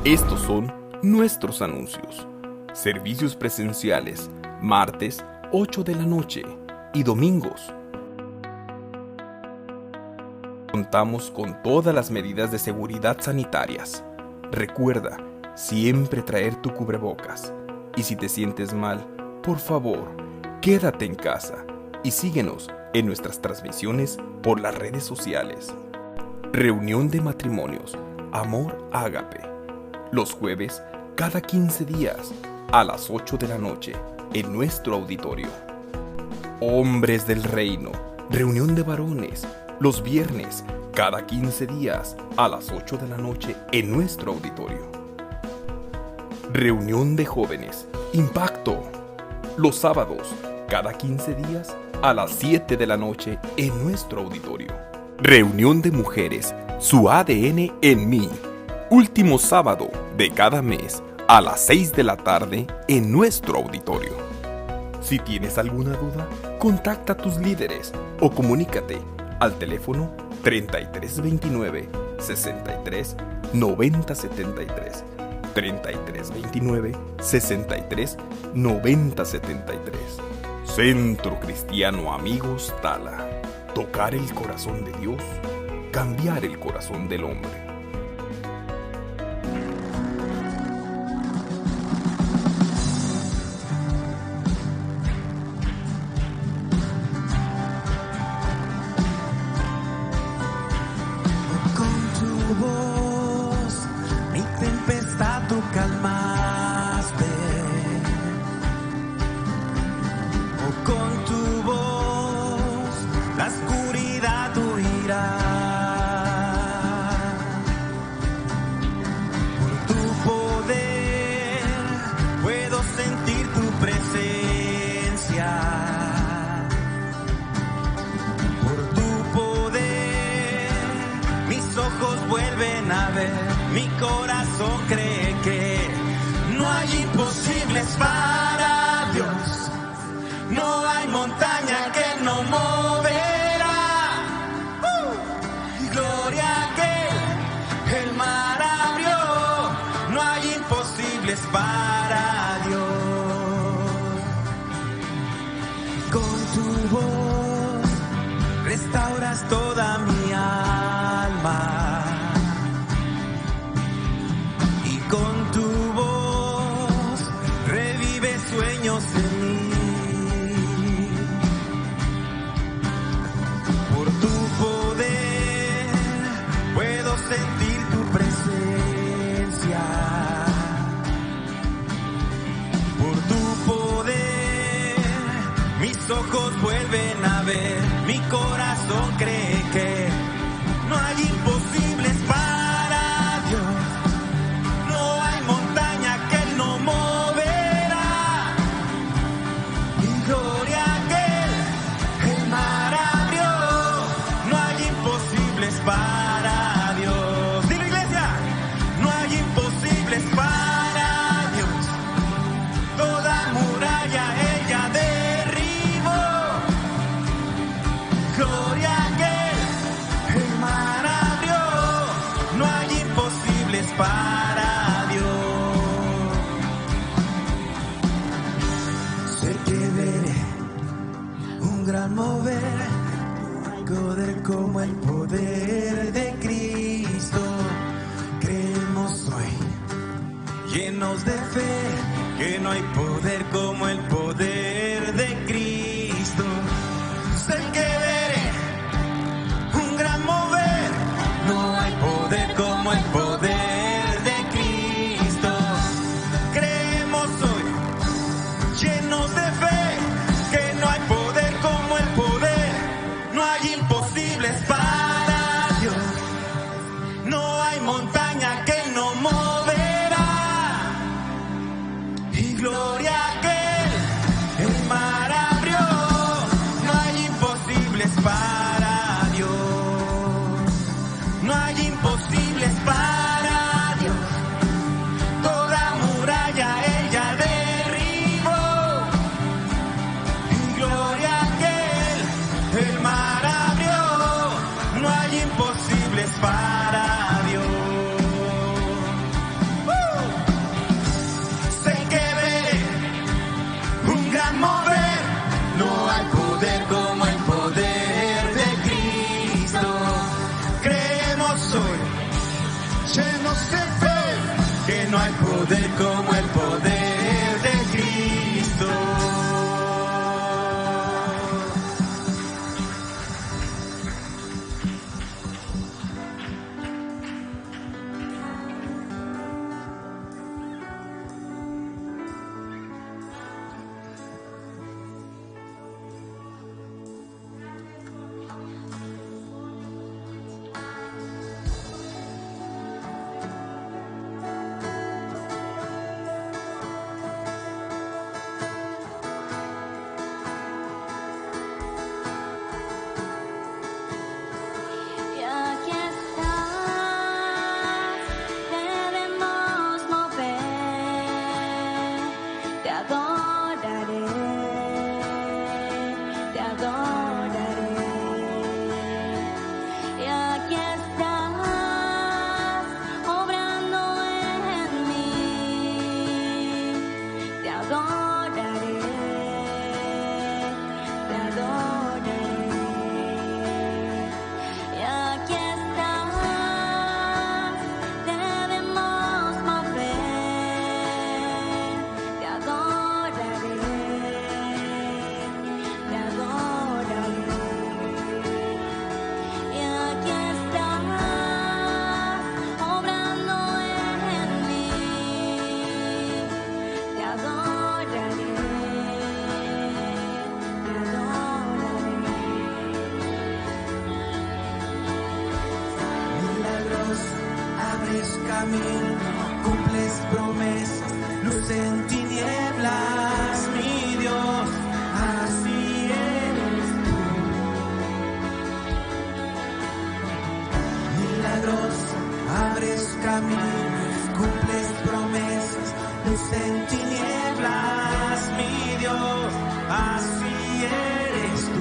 Estos son nuestros anuncios. Servicios presenciales, martes 8 de la noche y domingos. Contamos con todas las medidas de seguridad sanitarias. Recuerda, siempre traer tu cubrebocas. Y si te sientes mal, por favor, quédate en casa y síguenos en nuestras transmisiones por las redes sociales. Reunión de matrimonios, Amor Ágape. Los jueves, cada 15 días, a las 8 de la noche, en nuestro auditorio. Hombres del Reino, reunión de varones, los viernes, cada 15 días, a las 8 de la noche, en nuestro auditorio. Reunión de jóvenes, Impacto, los sábados, cada 15 días, a las 7 de la noche, en nuestro auditorio. Reunión de mujeres, Su ADN en mí, último sábado de cada mes, a las 6 de la tarde, en nuestro auditorio. Si tienes alguna duda, contacta a tus líderes o comunícate al teléfono 3329 63 90 73, 3329 63 90 73. Centro Cristiano Amigos Tala. Tocar el corazón de Dios, cambiar el corazón del hombre. Vuelven a ver, mi corazón cree que no hay imposibles para Dios, no hay montaña que Él no moverá. Gloria a aquel, el mar abrió, no hay imposibles para Dios. Con tu voz restauras toda mi alma. Con tu voz revive sueños en mí. Por tu poder puedo sentir tu presencia. Por tu poder mis ojos vuelven a ver. Mi corazón cree que no hay imposibles para Dios. Para Dios, dile iglesia, no hay imposibles para Dios. Toda muralla ella derribó. Gloria a aquel, el mar abrió. No hay imposibles para Dios. Sé que veré un gran mover. Poder como el poder de Cristo. Creemos hoy, llenos de fe, que no hay poder como el poder de Cristo. Sé que veré un gran mover. No hay poder como el poder de Cristo. Creemos hoy, llenos de fe, que no hay poder como el poder. No hay imposibles para Dios, no hay montaña que Él no moverá. Y gloria a aquel, que no hay poder como el poder de Cristo. Cumples promesas, luz en tinieblas, mi Dios, así eres tú. Milagroso, abres caminos, cumples promesas, luz en tinieblas, mi Dios, así eres tú.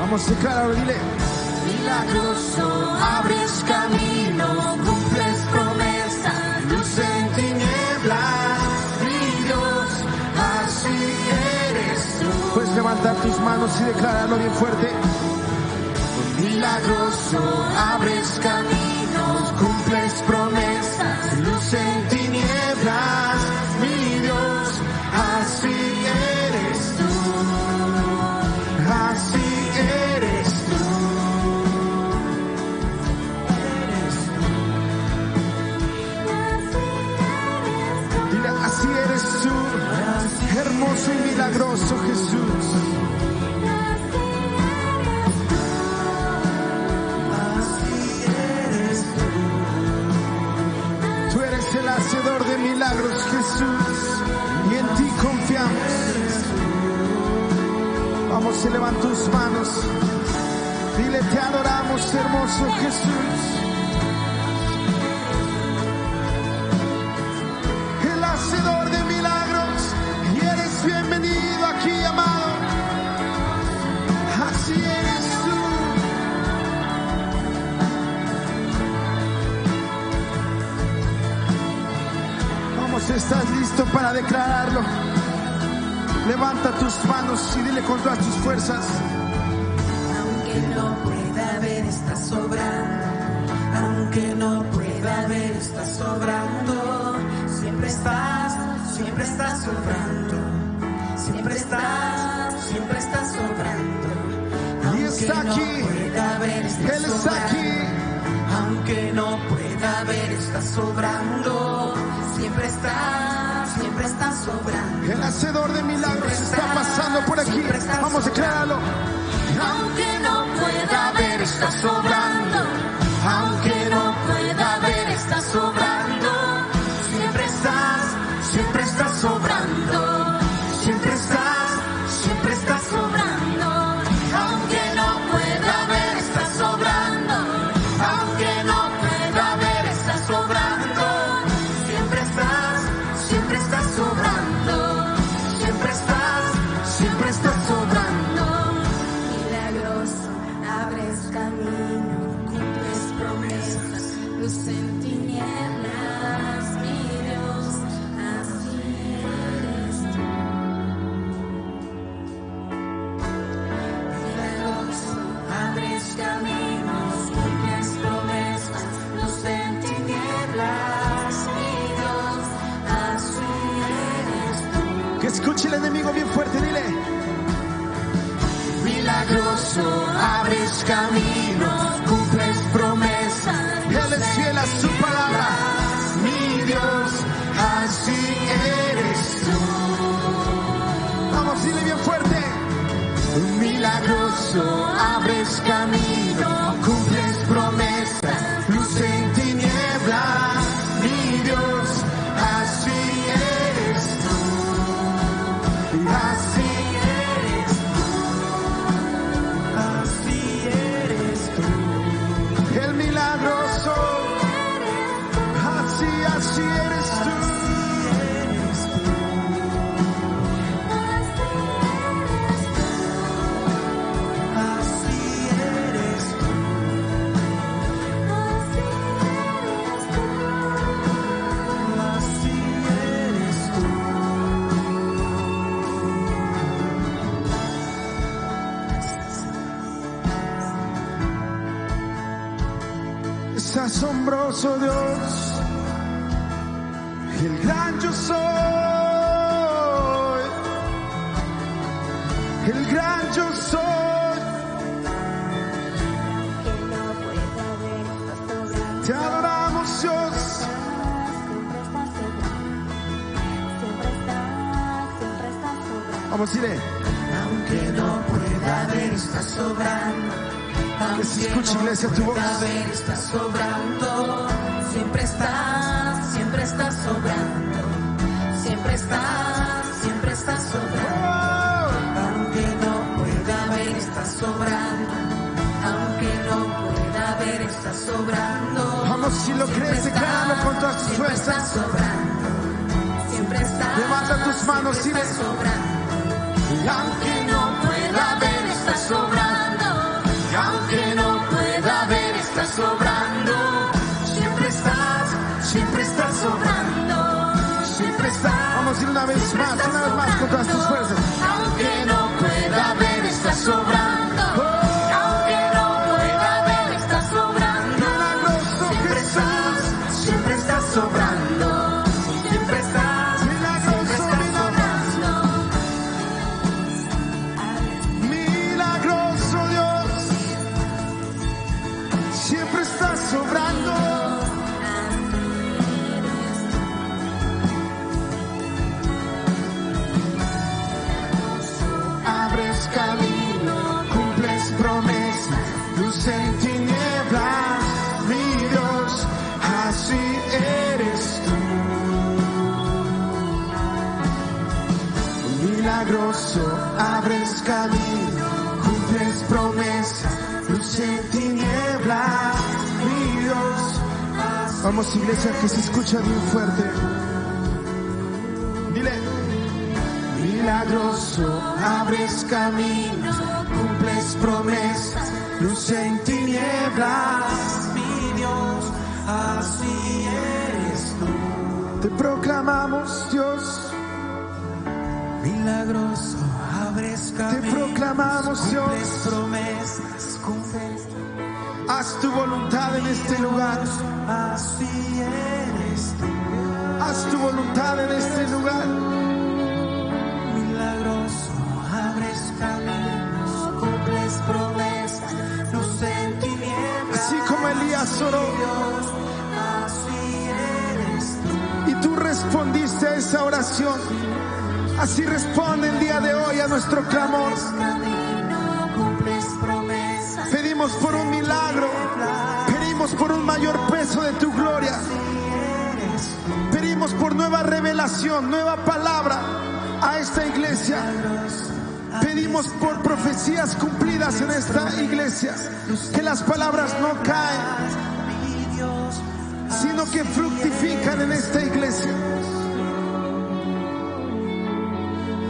Vamos a declarar, dile. Milagroso, abres camino, cumples promesas, luz en tinieblas, mi Dios, así eres tú. Puedes levantar tus manos y declararlo bien fuerte. Milagroso, abres caminos, cumples promesas, luz en tinieblas, mi Dios, así eres tú. Así eres tú. Dile, así eres tú, hermoso y milagroso Jesús. Tú eres el hacedor de milagros, Jesús, y en ti confiamos. Vamos, se levanta tus manos. Dile, te adoramos, hermoso Jesús. El hacedor de milagros, y eres bienvenido aquí, amado. Así eres tú. Vamos, ¿estás listo para declararlo? Levanta tus manos y dile con todas tus fuerzas. Aunque no pueda ver, estás sobrando. Aunque no pueda ver, estás sobrando. Siempre estás sobrando. Siempre estás sobrando. Y está aquí. Él está aquí. Aunque no pueda ver, estás sobrando. Siempre estás sobrando. El hacedor de milagros está pasando por aquí. Vamos a declararlo. Aunque no pueda ver, estás sobrando. Aunque no pueda ver, estás sobrando. Siempre estás sobrando. Siempre estás sobrando. Aunque no pueda ver, estás sobrando. Aunque no pueda ver, estás sobrando. Siempre estás sobrando. Siempre estás sobrando. Milagroso, abres camino, cumples promesas, luz en tinieblas, mi Dios, así eres tú. Milagroso, abres caminos, cumples promesas, luz en tinieblas, mi Dios, así eres tú. Que escuche el enemigo bien fuerte, dile. Milagroso, abres caminos, cumples promesas. Él es fiel a su palabra. Mi Dios, así eres tú. Vamos, dile bien fuerte. Milagroso, abres camino, cumples promesas, luz en tinieblas. Mi Dios, así eres tú. Así eres tú. Así eres tú. El milagroso. Así eres tú. Así eres tú. Así eres tú. Es asombroso Dios. El gran yo soy. El gran yo soy. Te adoramos, Dios. Vamos, dile. Aunque no pueda ver, está sobrando. Que se escuche, iglesia, tu voz. Aunque no pueda ver, está sobrando. Siempre estás sobrando. Siempre estás sobrando. Aunque no pueda ver, está sobrando. Aunque no pueda ver, está sobrando. Vamos, si lo crees, decláralo con todas tus Siempre fuerzas. estás sobrando. Siempre estás. Levanta tus manos y estás ves. sobrando. Y aunque no pueda ver, está sobrando. Y aunque no pueda ver, está sobrando. Siempre estás sobrando. Siempre estás. Vamos a ir una vez más con todas tus fuerzas. Aunque no pueda ver, está sobrando. Y aunque no pueda ver, está sobrando. Milagroso Jesús. Siempre estás sobrando. Siempre estás. Milagroso, sobrando. milagroso Dios. Siempre estás sobrando. Abres camino, cumples promesas, luz en tinieblas, mi Dios, así eres tú. Milagroso, abres camino, cumples promesas, luz en tinieblas, mi Dios. Vamos, iglesia, que se escucha bien fuerte. Dile. Milagroso, abres caminos, cumples promesas, luz en tinieblas, mi Dios, así eres tú. Te proclamamos, Dios. Milagroso, abres Te caminos, proclamamos, cumples Dios. promesas, cumples. Haz tu voluntad en este lugar. Así eres tú. Haz tu voluntad en este lugar. Milagroso, abres caminos, cumples promesas, luz en tinieblas. Así como Elías oró Dios, así eres tú. y tú respondiste a esa oración, así responde el día de hoy a nuestro clamor. Camino, cumples promesas. Pedimos por un milagro, pedimos por un mayor peso de tu gloria, pedimos por nueva revelación, nueva palabra a esta iglesia. Pedimos por profecías cumplidas en esta iglesia, que las palabras no caen, sino que fructifican en esta iglesia.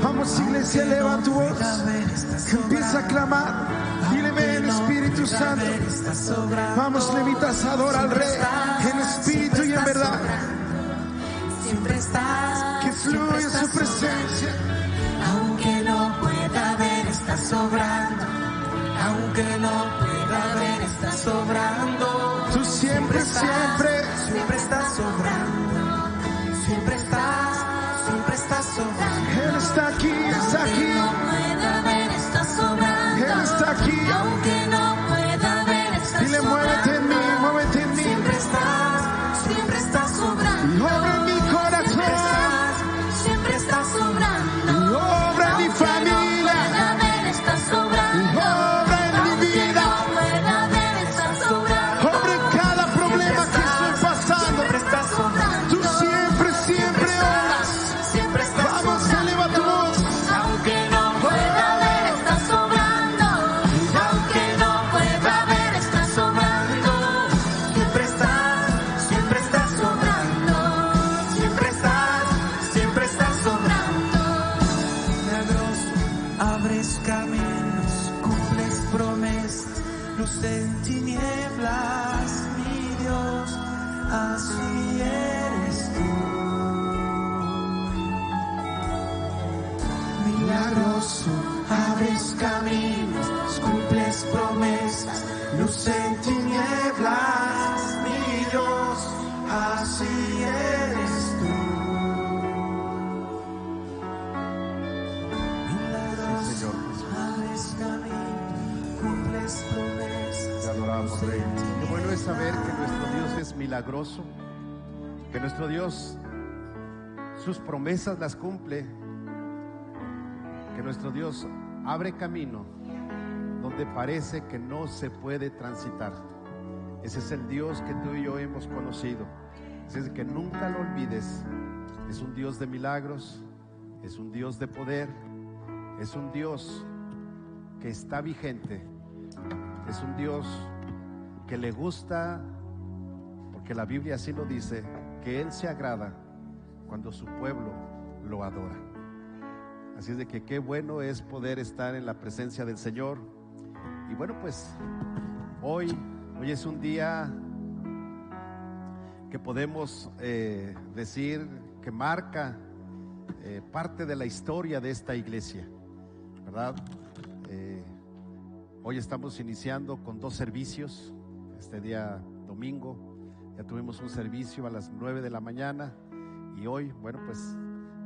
Vamos, iglesia, eleva tu voz, empieza a clamar, dile: ven Espíritu Santo. Vamos, levitas, adora al Rey en espíritu y en verdad, Siempre estás, que fluya su presencia. aunque no pueda ver, estás sobrando. Aunque no pueda ver, estás sobrando. Tú siempre, siempre, Siempre estás sobrando. Siempre estás sobrando. Él está aquí, está aquí, No pueda ver, estás sobrando. Él está aquí. Aunque no pueda ver, estás Dile: muévete en mí, muévete en mí. Siempre estás sobrando. Y obra en mi corazón, Siempre estás sobrando. y obra en mi Aunque familia, no pueda ver, estás y sobrando. obra en mi Aunque vida, no pueda ver, estás sobrando. obra en cada problema que estoy pasando. Siempre estás sobrando. Tú siempre, siempre obras. Siempre estás Vamos, sobrando. eleva tu voz. Aunque no pueda ver, estás sobrando. Aunque no pueda ver, estás sobrando. Siempre estás sobrando. Siempre estás sobrando. Milagroso, abres caminos, cumples promesas, luz en tinieblas, mi Dios, así eres tú. Milagroso, abres caminos, cumples promesas, luz en tinieblas, mi Dios, así eres tú. Milagroso, abres caminos, cumples promesas. Te adoramos, Rey. Qué bueno es saber que nuestro Dios es milagroso, que nuestro Dios sus promesas las cumple, que nuestro Dios abre camino donde parece que no se puede transitar. Ese es el Dios que tú y yo hemos conocido. Así es que nunca lo olvides. Es un Dios de milagros, es un Dios de poder, es un Dios que está vigente, es un Dios que le gusta, porque la Biblia así lo dice, que Él se agrada cuando su pueblo lo adora. Así es de que qué bueno es poder estar en la presencia del Señor. Y bueno, pues hoy es un día que podemos decir que marca parte de la historia de esta iglesia, ¿verdad? Hoy estamos iniciando con 2 servicios. Este día domingo ya tuvimos un servicio a las 9 de la mañana y hoy, bueno, pues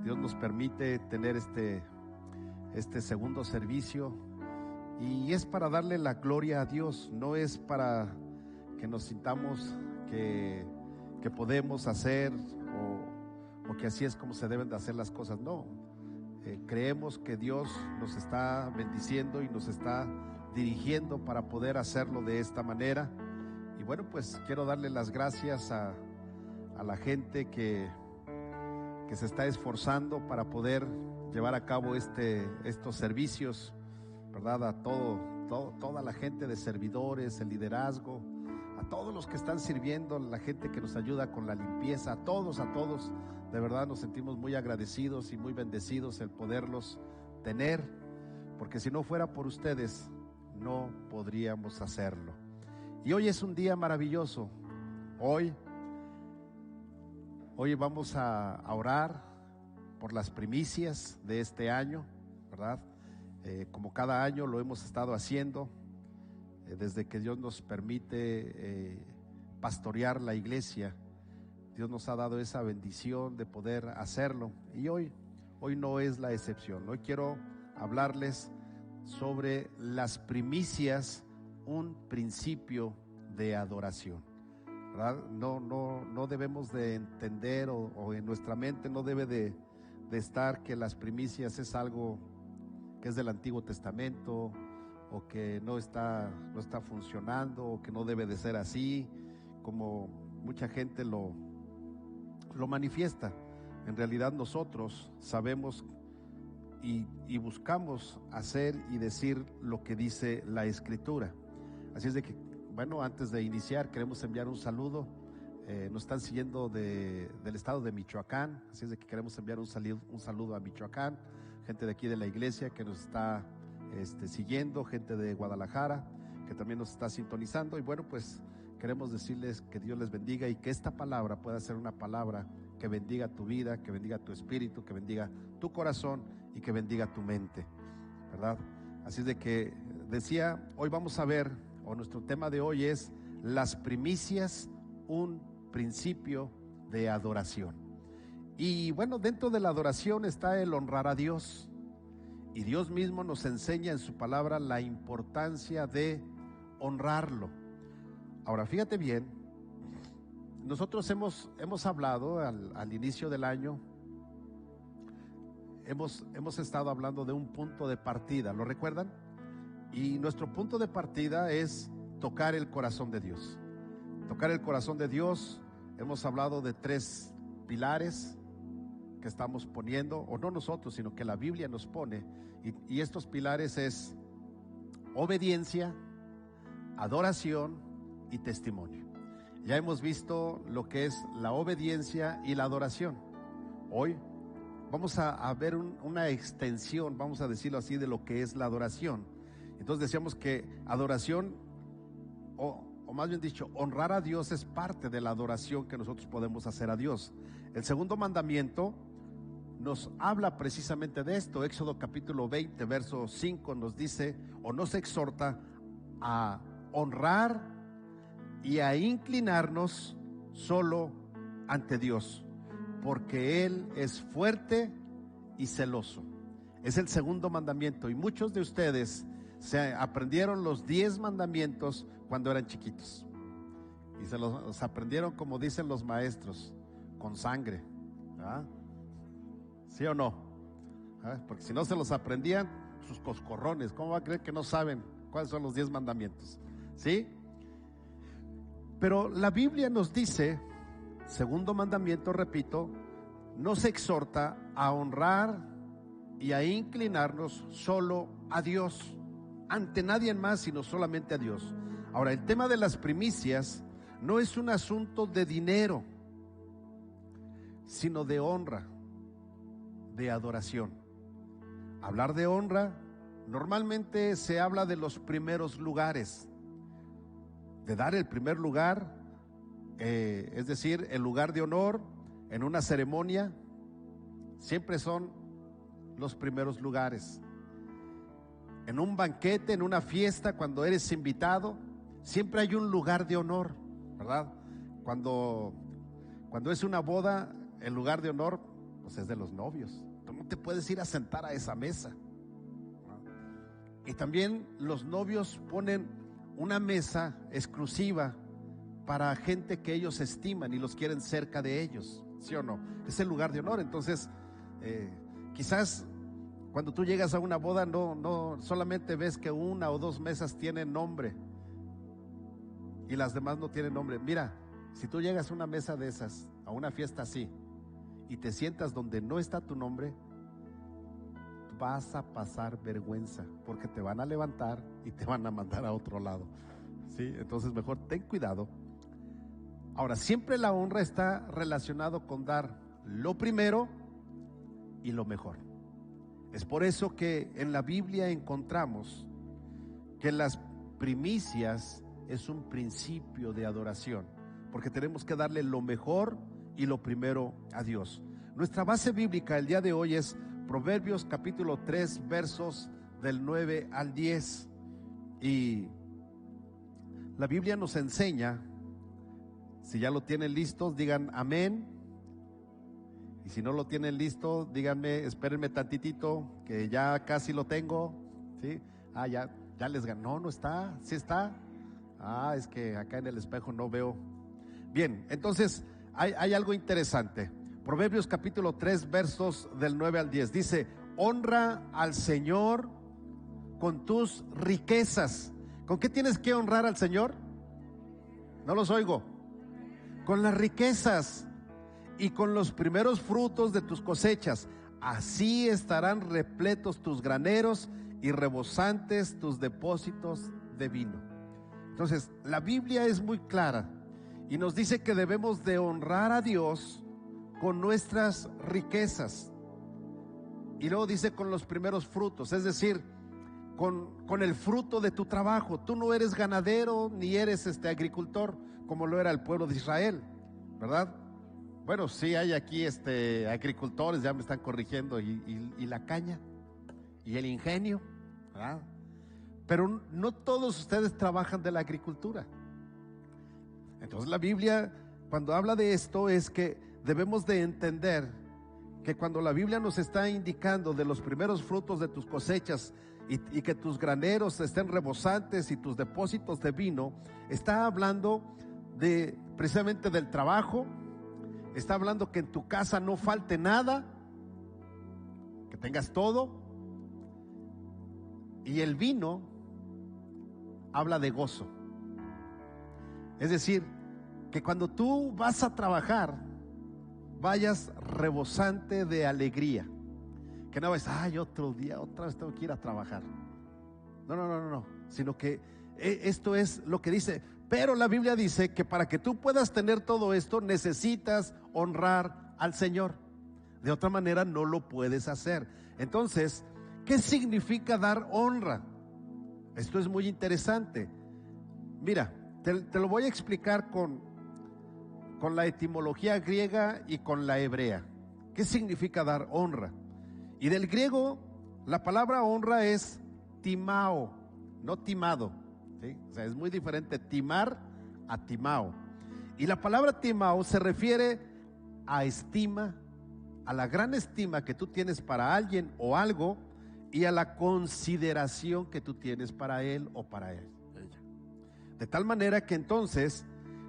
Dios nos permite tener este segundo servicio, y es para darle la gloria a Dios, no es para que nos sintamos que podemos hacer o que así es como se deben de hacer las cosas. No, creemos que Dios nos está bendiciendo y nos está dirigiendo para poder hacerlo de esta manera. Y bueno, pues quiero darle las gracias a la gente que se está esforzando para poder llevar a cabo estos servicios, ¿verdad? A toda la gente de servidores, el liderazgo, a todos los que están sirviendo, la gente que nos ayuda con la limpieza, a todos, de verdad nos sentimos muy agradecidos y muy bendecidos el poderlos tener, porque si no fuera por ustedes, no podríamos hacerlo. Y hoy es un día maravilloso. Hoy Hoy vamos a orar por las primicias de este año, ¿verdad? Como cada año lo hemos estado haciendo, desde que Dios nos permite pastorear la iglesia. Dios nos ha dado esa bendición de poder hacerlo, y hoy no es la excepción. Hoy quiero hablarles sobre las primicias, un principio de adoración, ¿verdad? No debemos de entender o en nuestra mente no debe de estar que las primicias es algo que es del Antiguo Testamento, o que no está funcionando, o que no debe de ser así, como mucha gente lo manifiesta. En realidad nosotros sabemos y buscamos hacer y decir lo que dice la Escritura. Así es de que, bueno, antes de iniciar queremos enviar un saludo. Nos están siguiendo del estado de Michoacán, así es de que queremos enviar un saludo a Michoacán, gente de aquí de la iglesia que nos está siguiendo, gente de Guadalajara que también nos está sintonizando, y bueno, pues queremos decirles que Dios les bendiga y que esta palabra pueda ser una palabra que bendiga tu vida, que bendiga tu espíritu, que bendiga tu corazón y que bendiga tu mente, ¿verdad? Así es de que decía, hoy vamos a ver, o nuestro tema de hoy es las primicias, un principio de adoración. Y bueno, dentro de la adoración está el honrar a Dios, y Dios mismo nos enseña en su palabra la importancia de honrarlo. Ahora fíjate bien, nosotros hemos hablado al inicio del año, hemos estado hablando de un punto de partida, ¿lo recuerdan? Y nuestro punto de partida es tocar el corazón de Dios. Tocar el corazón de Dios, hemos hablado de 3 pilares que estamos poniendo, o no nosotros, sino que la Biblia nos pone, y estos pilares es obediencia, adoración y testimonio. Ya hemos visto lo que es la obediencia y la adoración. Hoy vamos a ver una extensión, vamos a decirlo así, de lo que es la adoración. Entonces decíamos que adoración, o más bien dicho, honrar a Dios es parte de la adoración que nosotros podemos hacer a Dios. El segundo mandamiento nos habla precisamente de esto. Éxodo capítulo 20, verso 5 nos dice, o nos exhorta a honrar y a inclinarnos solo ante Dios, porque Él es fuerte y celoso. Es el segundo mandamiento, y muchos de ustedes se aprendieron los 10 mandamientos cuando eran chiquitos, y se los aprendieron, como dicen los maestros, con sangre, ¿verdad? ¿Sí o no? Porque si no se los aprendían, sus coscorrones, ¿cómo va a creer que no saben cuáles son los 10 mandamientos? ¿Sí? Pero la Biblia nos dice, segundo mandamiento, repito, nos exhorta a honrar y a inclinarnos solo a Dios, ante nadie más, sino solamente a Dios. Ahora, el tema de las primicias no es un asunto de dinero, sino de honra, de adoración. Hablar de honra, normalmente se habla de los primeros lugares, de dar el primer lugar, es decir, el lugar de honor en una ceremonia, siempre son los primeros lugares. En un banquete, en una fiesta, cuando eres invitado, siempre hay un lugar de honor, ¿verdad? Cuando es una boda, el lugar de honor pues es de los novios. Tú no te puedes ir a sentar a esa mesa, ¿no? Y también los novios ponen una mesa exclusiva para gente que ellos estiman y los quieren cerca de ellos, ¿sí o no? Es el lugar de honor. Entonces, quizás cuando tú llegas a una boda no solamente ves que 1 o 2 mesas tienen nombre y las demás no tienen nombre. Mira, si tú llegas a una mesa de esas, a una fiesta así, y te sientas donde no está tu nombre, vas a pasar vergüenza, porque te van a levantar y te van a mandar a otro lado, ¿sí? Entonces mejor ten cuidado. Ahora, siempre la honra está relacionado con dar lo primero y lo mejor. Es por eso que en la Biblia encontramos que las primicias es un principio de adoración, porque tenemos que darle lo mejor y lo primero a Dios. Nuestra base bíblica el día de hoy es Proverbios capítulo 3, versos del 9 al 10. Y la Biblia nos enseña, si ya lo tienen listos, digan amén. Y si no lo tienen listo, díganme, espérenme tantitito, que ya casi lo tengo. ¿Sí? Ya les ganó. No está, sí está. Es que acá en el espejo no veo. Bien, entonces hay algo interesante. Proverbios capítulo 3, versos del 9 al 10. Dice: honra al Señor con tus riquezas. ¿Con qué tienes que honrar al Señor? No los oigo. Con las riquezas y con los primeros frutos de tus cosechas. Así estarán repletos tus graneros y rebosantes tus depósitos de vino. Entonces, la Biblia es muy clara y nos dice que debemos de honrar a Dios con nuestras riquezas. Y luego dice con los primeros frutos, es decir, con el fruto de tu trabajo. Tú no eres ganadero ni eres agricultor como lo era el pueblo de Israel, ¿verdad? Bueno, sí hay aquí agricultores, ya me están corrigiendo, y la caña y el ingenio, ¿verdad? Pero no todos ustedes trabajan de la agricultura. Entonces la Biblia, cuando habla de esto, es que debemos de entender que cuando la Biblia nos está indicando de los primeros frutos de tus cosechas y que tus graneros estén rebosantes y tus depósitos de vino, está hablando precisamente del trabajo. Está hablando que en tu casa no falte nada, que tengas todo. Y el vino habla de gozo. Es decir, que cuando tú vas a trabajar, vayas rebosante de alegría. Que no ves, otro día, otra vez tengo que ir a trabajar. No. Sino que esto es lo que dice. Pero la Biblia dice que para que tú puedas tener todo esto, necesitas honrar al Señor. De otra manera no lo puedes hacer. Entonces, ¿qué significa dar honra? Esto es muy interesante. Mira, te lo voy a explicar con la etimología griega y con la hebrea. ¿Qué significa dar honra? Y del griego, la palabra honra es timao, no timado, ¿sí? O sea, es muy diferente timar a timao. Y la palabra timao se refiere a estima, a la gran estima que tú tienes para alguien o algo, y a la consideración que tú tienes para él o para ella. De tal manera que entonces,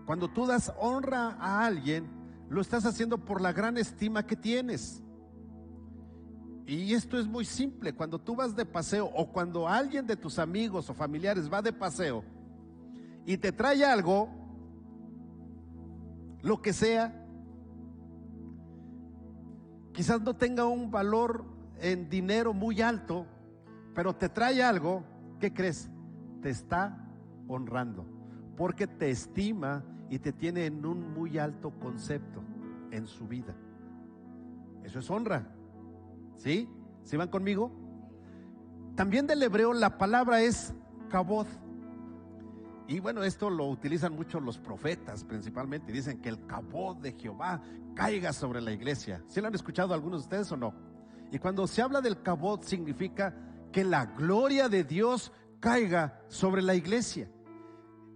cuando tú das honra a alguien, lo estás haciendo por la gran estima que tienes. Y esto es muy simple. Cuando tú vas de paseo, o cuando alguien de tus amigos o familiares va de paseo y te trae algo, lo que sea, quizás no tenga un valor en dinero muy alto, pero te trae algo, ¿qué crees? Te está honrando, porque te estima y te tiene en un muy alto concepto en su vida. Eso es honra. ¿Sí? ¿Sí van conmigo? También del hebreo la palabra es kabod. Y bueno, esto lo utilizan mucho los profetas principalmente. Dicen que el kabod de Jehová caiga sobre la iglesia. ¿Sí lo han escuchado algunos de ustedes o no? Y cuando se habla del kabod, significa que la gloria de Dios caiga sobre la iglesia.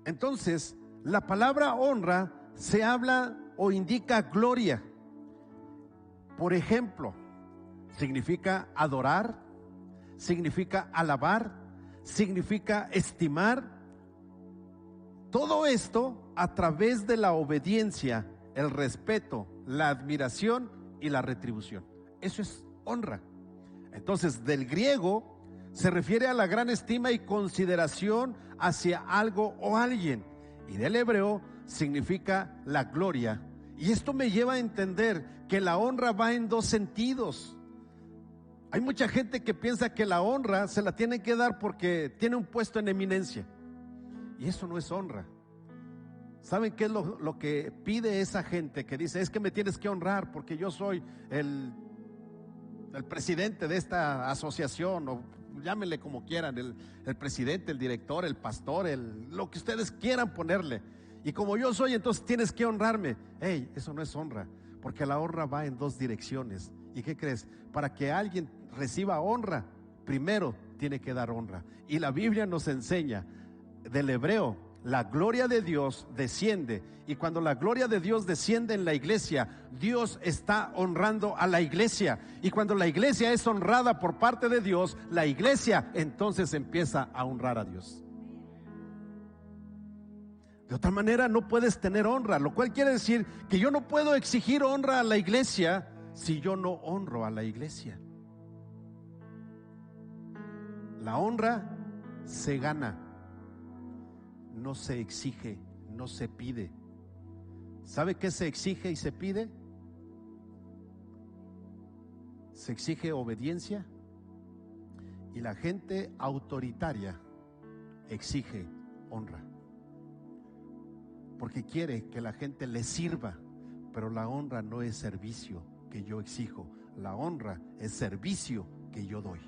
Entonces, la palabra honra se habla o indica gloria. Por ejemplo, significa adorar, significa alabar, significa estimar. Todo esto a través de la obediencia, el respeto, la admiración y la retribución. Eso es honra. Entonces, del griego se refiere a la gran estima y consideración hacia algo o alguien. Y del hebreo significa la gloria. Y esto me lleva a entender que la honra va en dos sentidos. Hay mucha gente que piensa que la honra se la tiene que dar porque tiene un puesto en eminencia. Y eso no es honra. ¿Saben qué es lo que pide esa gente que dice? Es que me tienes que honrar porque yo soy el presidente de esta asociación, o llámenle como quieran, el presidente, el director, el pastor, lo que ustedes quieran ponerle. Y como yo soy, entonces tienes que honrarme. Hey, eso no es honra, porque la honra va en dos direcciones. ¿Y qué crees? Para que alguien reciba honra, primero tiene que dar honra. Y la Biblia nos enseña del hebreo, la gloria de Dios desciende. Y cuando la gloria de Dios desciende en la iglesia, Dios está honrando a la iglesia. Y cuando la iglesia es honrada por parte de Dios, la iglesia entonces empieza a honrar a Dios. De otra manera no puedes tener honra, lo cual quiere decir que yo no puedo exigir honra a la iglesia si yo no honro a la iglesia. La honra se gana, no se exige, no se pide. ¿Sabe qué se exige y se pide? Se exige obediencia, y la gente autoritaria exige honra, porque quiere que la gente le sirva. Pero la honra no es servicio que yo exijo, la honra es servicio que yo doy.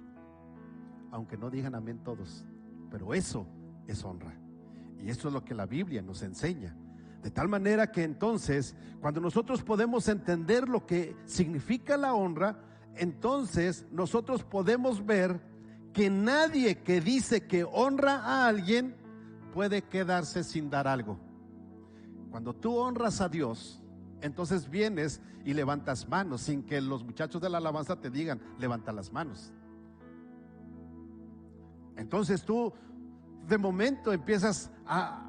Aunque no digan amén todos, pero eso es honra. Y eso es lo que la Biblia nos enseña. De tal manera que entonces, cuando nosotros podemos entender lo que significa la honra, entonces nosotros podemos ver que nadie que dice que honra a alguien puede quedarse sin dar algo. Cuando tú honras a Dios, entonces vienes y levantas manos sin que los muchachos de la alabanza te digan, levanta las manos. Entonces tú de momento empiezas a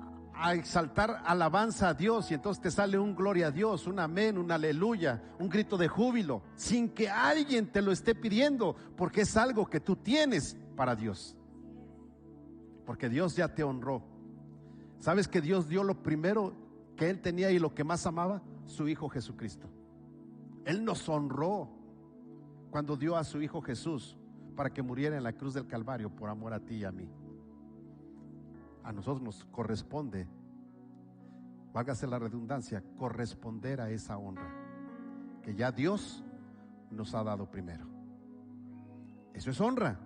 exaltar alabanza a Dios, y entonces te sale un gloria a Dios, un amén, un aleluya, un grito de júbilo, sin que alguien te lo esté pidiendo, porque es algo que tú tienes para Dios, porque Dios ya te honró. ¿Sabes que Dios dio lo primero que Él tenía y lo que más amaba? Su Hijo Jesucristo. Él nos honró cuando dio a su Hijo Jesús para que muriera en la cruz del Calvario por amor a ti y a mí. A nosotros nos corresponde, válgase la redundancia, corresponder a esa honra que ya Dios nos ha dado primero. Eso es honra.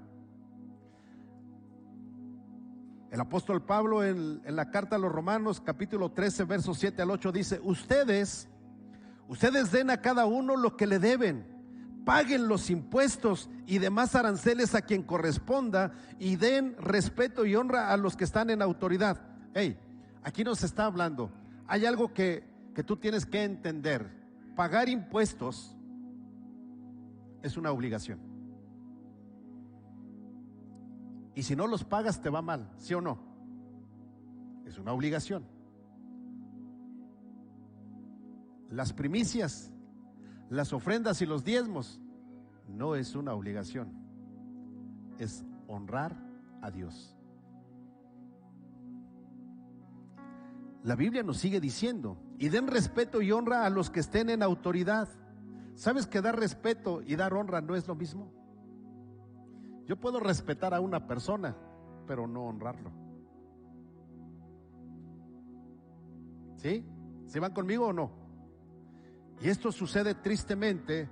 El apóstol Pablo en la carta a los Romanos, capítulo 13, versos 7 al 8 dice: Ustedes den a cada uno lo que le deben, paguen los impuestos y demás aranceles a quien corresponda, y den respeto y honra a los que están en autoridad. Hey, aquí nos está hablando, hay algo que tú tienes que entender: pagar impuestos es una obligación. Y si no los pagas te va mal, ¿sí o no? Es una obligación. Las primicias, las ofrendas y los diezmos no es una obligación, es honrar a Dios. La Biblia nos sigue diciendo: y den respeto y honra a los que estén en autoridad. ¿Sabes que dar respeto y dar honra no es lo mismo? Yo puedo respetar a una persona, pero no honrarlo. ¿Sí? ¿Sí van conmigo o no? Y esto sucede tristemente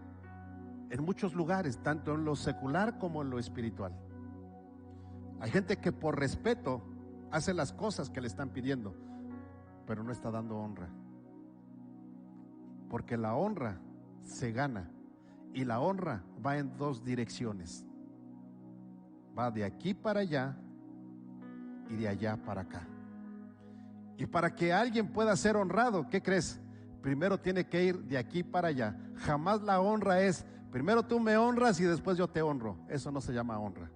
en muchos lugares, tanto en lo secular como en lo espiritual. Hay gente que por respeto hace las cosas que le están pidiendo, pero no está dando honra. Porque la honra se gana, y la honra va en dos direcciones. Va de aquí para allá y de allá para acá. Y para que alguien pueda ser honrado, ¿qué crees? Primero tiene que ir de aquí para allá. Jamás la honra es: primero tú me honras y después yo te honro. Eso no se llama honra,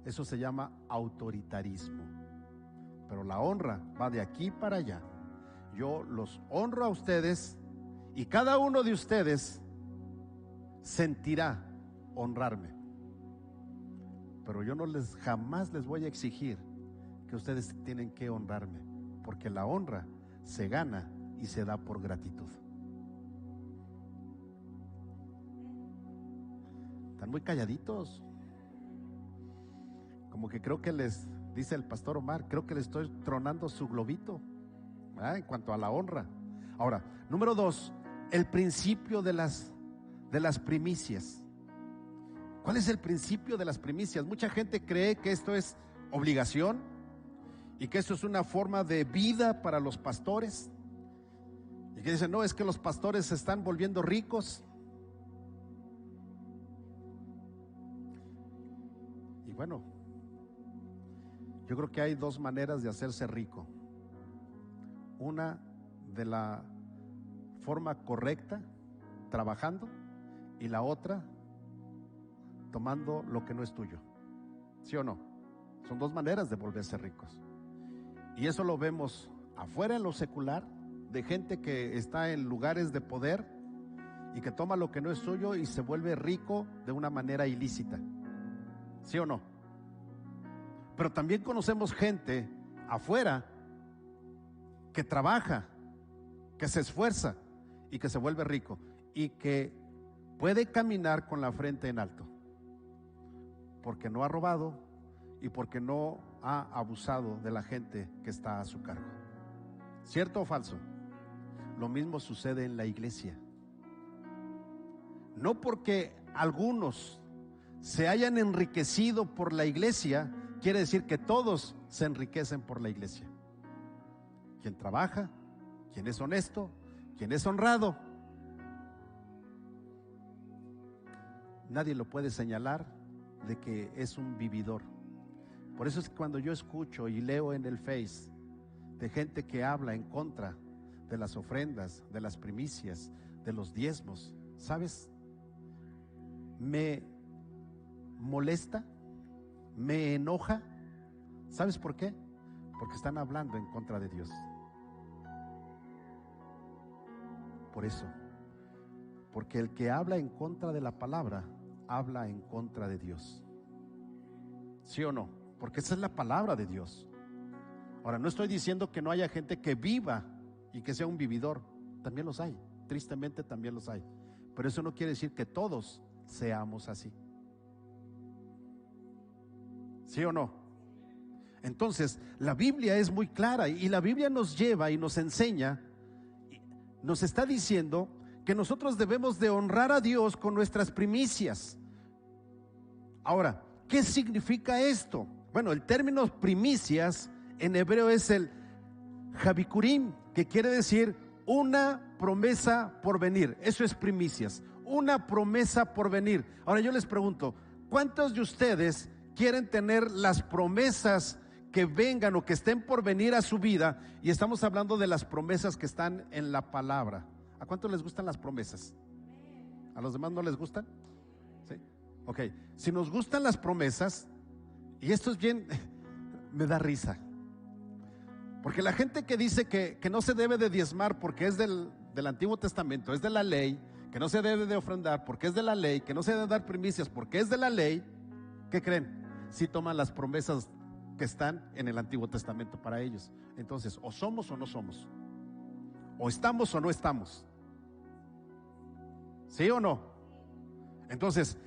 eso se llama autoritarismo. Pero la honra va de aquí para allá. Yo los honro a ustedes, y cada uno de ustedes sentirá honrarme. Pero yo jamás les voy a exigir que ustedes tienen que honrarme, porque la honra se gana y se da por gratitud. Están muy calladitos, como que creo que les dice el pastor Omar, creo que le estoy tronando su globito, ¿verdad? En cuanto a la honra. Ahora, número 2, el principio de las primicias. ¿Cuál es el principio de las primicias? Mucha gente cree que esto es obligación, y que eso es una forma de vida para los pastores, y que dicen, no, es que los pastores se están volviendo ricos. Y bueno, yo creo que hay dos maneras de hacerse rico. Una, de la forma correcta, trabajando, y la otra, tomando lo que no es tuyo. ¿Sí o no? Son dos maneras de volverse ricos. Y eso lo vemos afuera en lo secular, de gente que está en lugares de poder y que toma lo que no es suyo y se vuelve rico de una manera ilícita. ¿Sí o no? Pero también conocemos gente afuera que trabaja, que se esfuerza y que se vuelve rico y que puede caminar con la frente en alto, porque no ha robado y porque no ha abusado de la gente que está a su cargo. ¿Cierto o falso? Lo mismo sucede en la iglesia. No porque algunos se hayan enriquecido por la iglesia, quiere decir que todos se enriquecen por la iglesia. Quien trabaja, quien es honesto, quien es honrado, nadie lo puede señalar de que es un vividor. Por eso es que cuando yo escucho y leo en el Face de gente que habla en contra de las ofrendas, de las primicias, de los diezmos, ¿sabes? Me molesta, me enoja. ¿Sabes por qué? Porque están hablando en contra de Dios. Por eso, porque el que habla en contra de la palabra, habla en contra de Dios. ¿Sí o no? Porque esa es la palabra de Dios. Ahora, no estoy diciendo que no haya gente que viva y que sea un vividor. También los hay, tristemente también los hay. Pero eso no quiere decir que todos seamos así. ¿Sí o no? Entonces, la Biblia es muy clara y la Biblia nos lleva y nos enseña, nos está diciendo que nosotros debemos de honrar a Dios con nuestras primicias. Ahora, ¿qué significa esto? Bueno, el término primicias en hebreo es el Habikurim, que quiere decir una promesa por venir. Eso es primicias, una promesa por venir. Ahora yo les pregunto, ¿cuántos de ustedes quieren tener las promesas que vengan o que estén por venir a su vida? Y estamos hablando de las promesas que están en la palabra. ¿A cuántos les gustan las promesas? ¿A los demás no les gustan? ¿Sí? Ok, si nos gustan las promesas, y esto es bien, me da risa, porque la gente que dice que no se debe de diezmar porque es del Antiguo Testamento, es de la ley, que no se debe de ofrendar porque es de la ley, que no se debe dar primicias porque es de la ley, ¿qué creen? Si toman las promesas que están en el Antiguo Testamento para ellos. Entonces, o somos o no somos, o estamos o no estamos. ¿Sí o no? Entonces,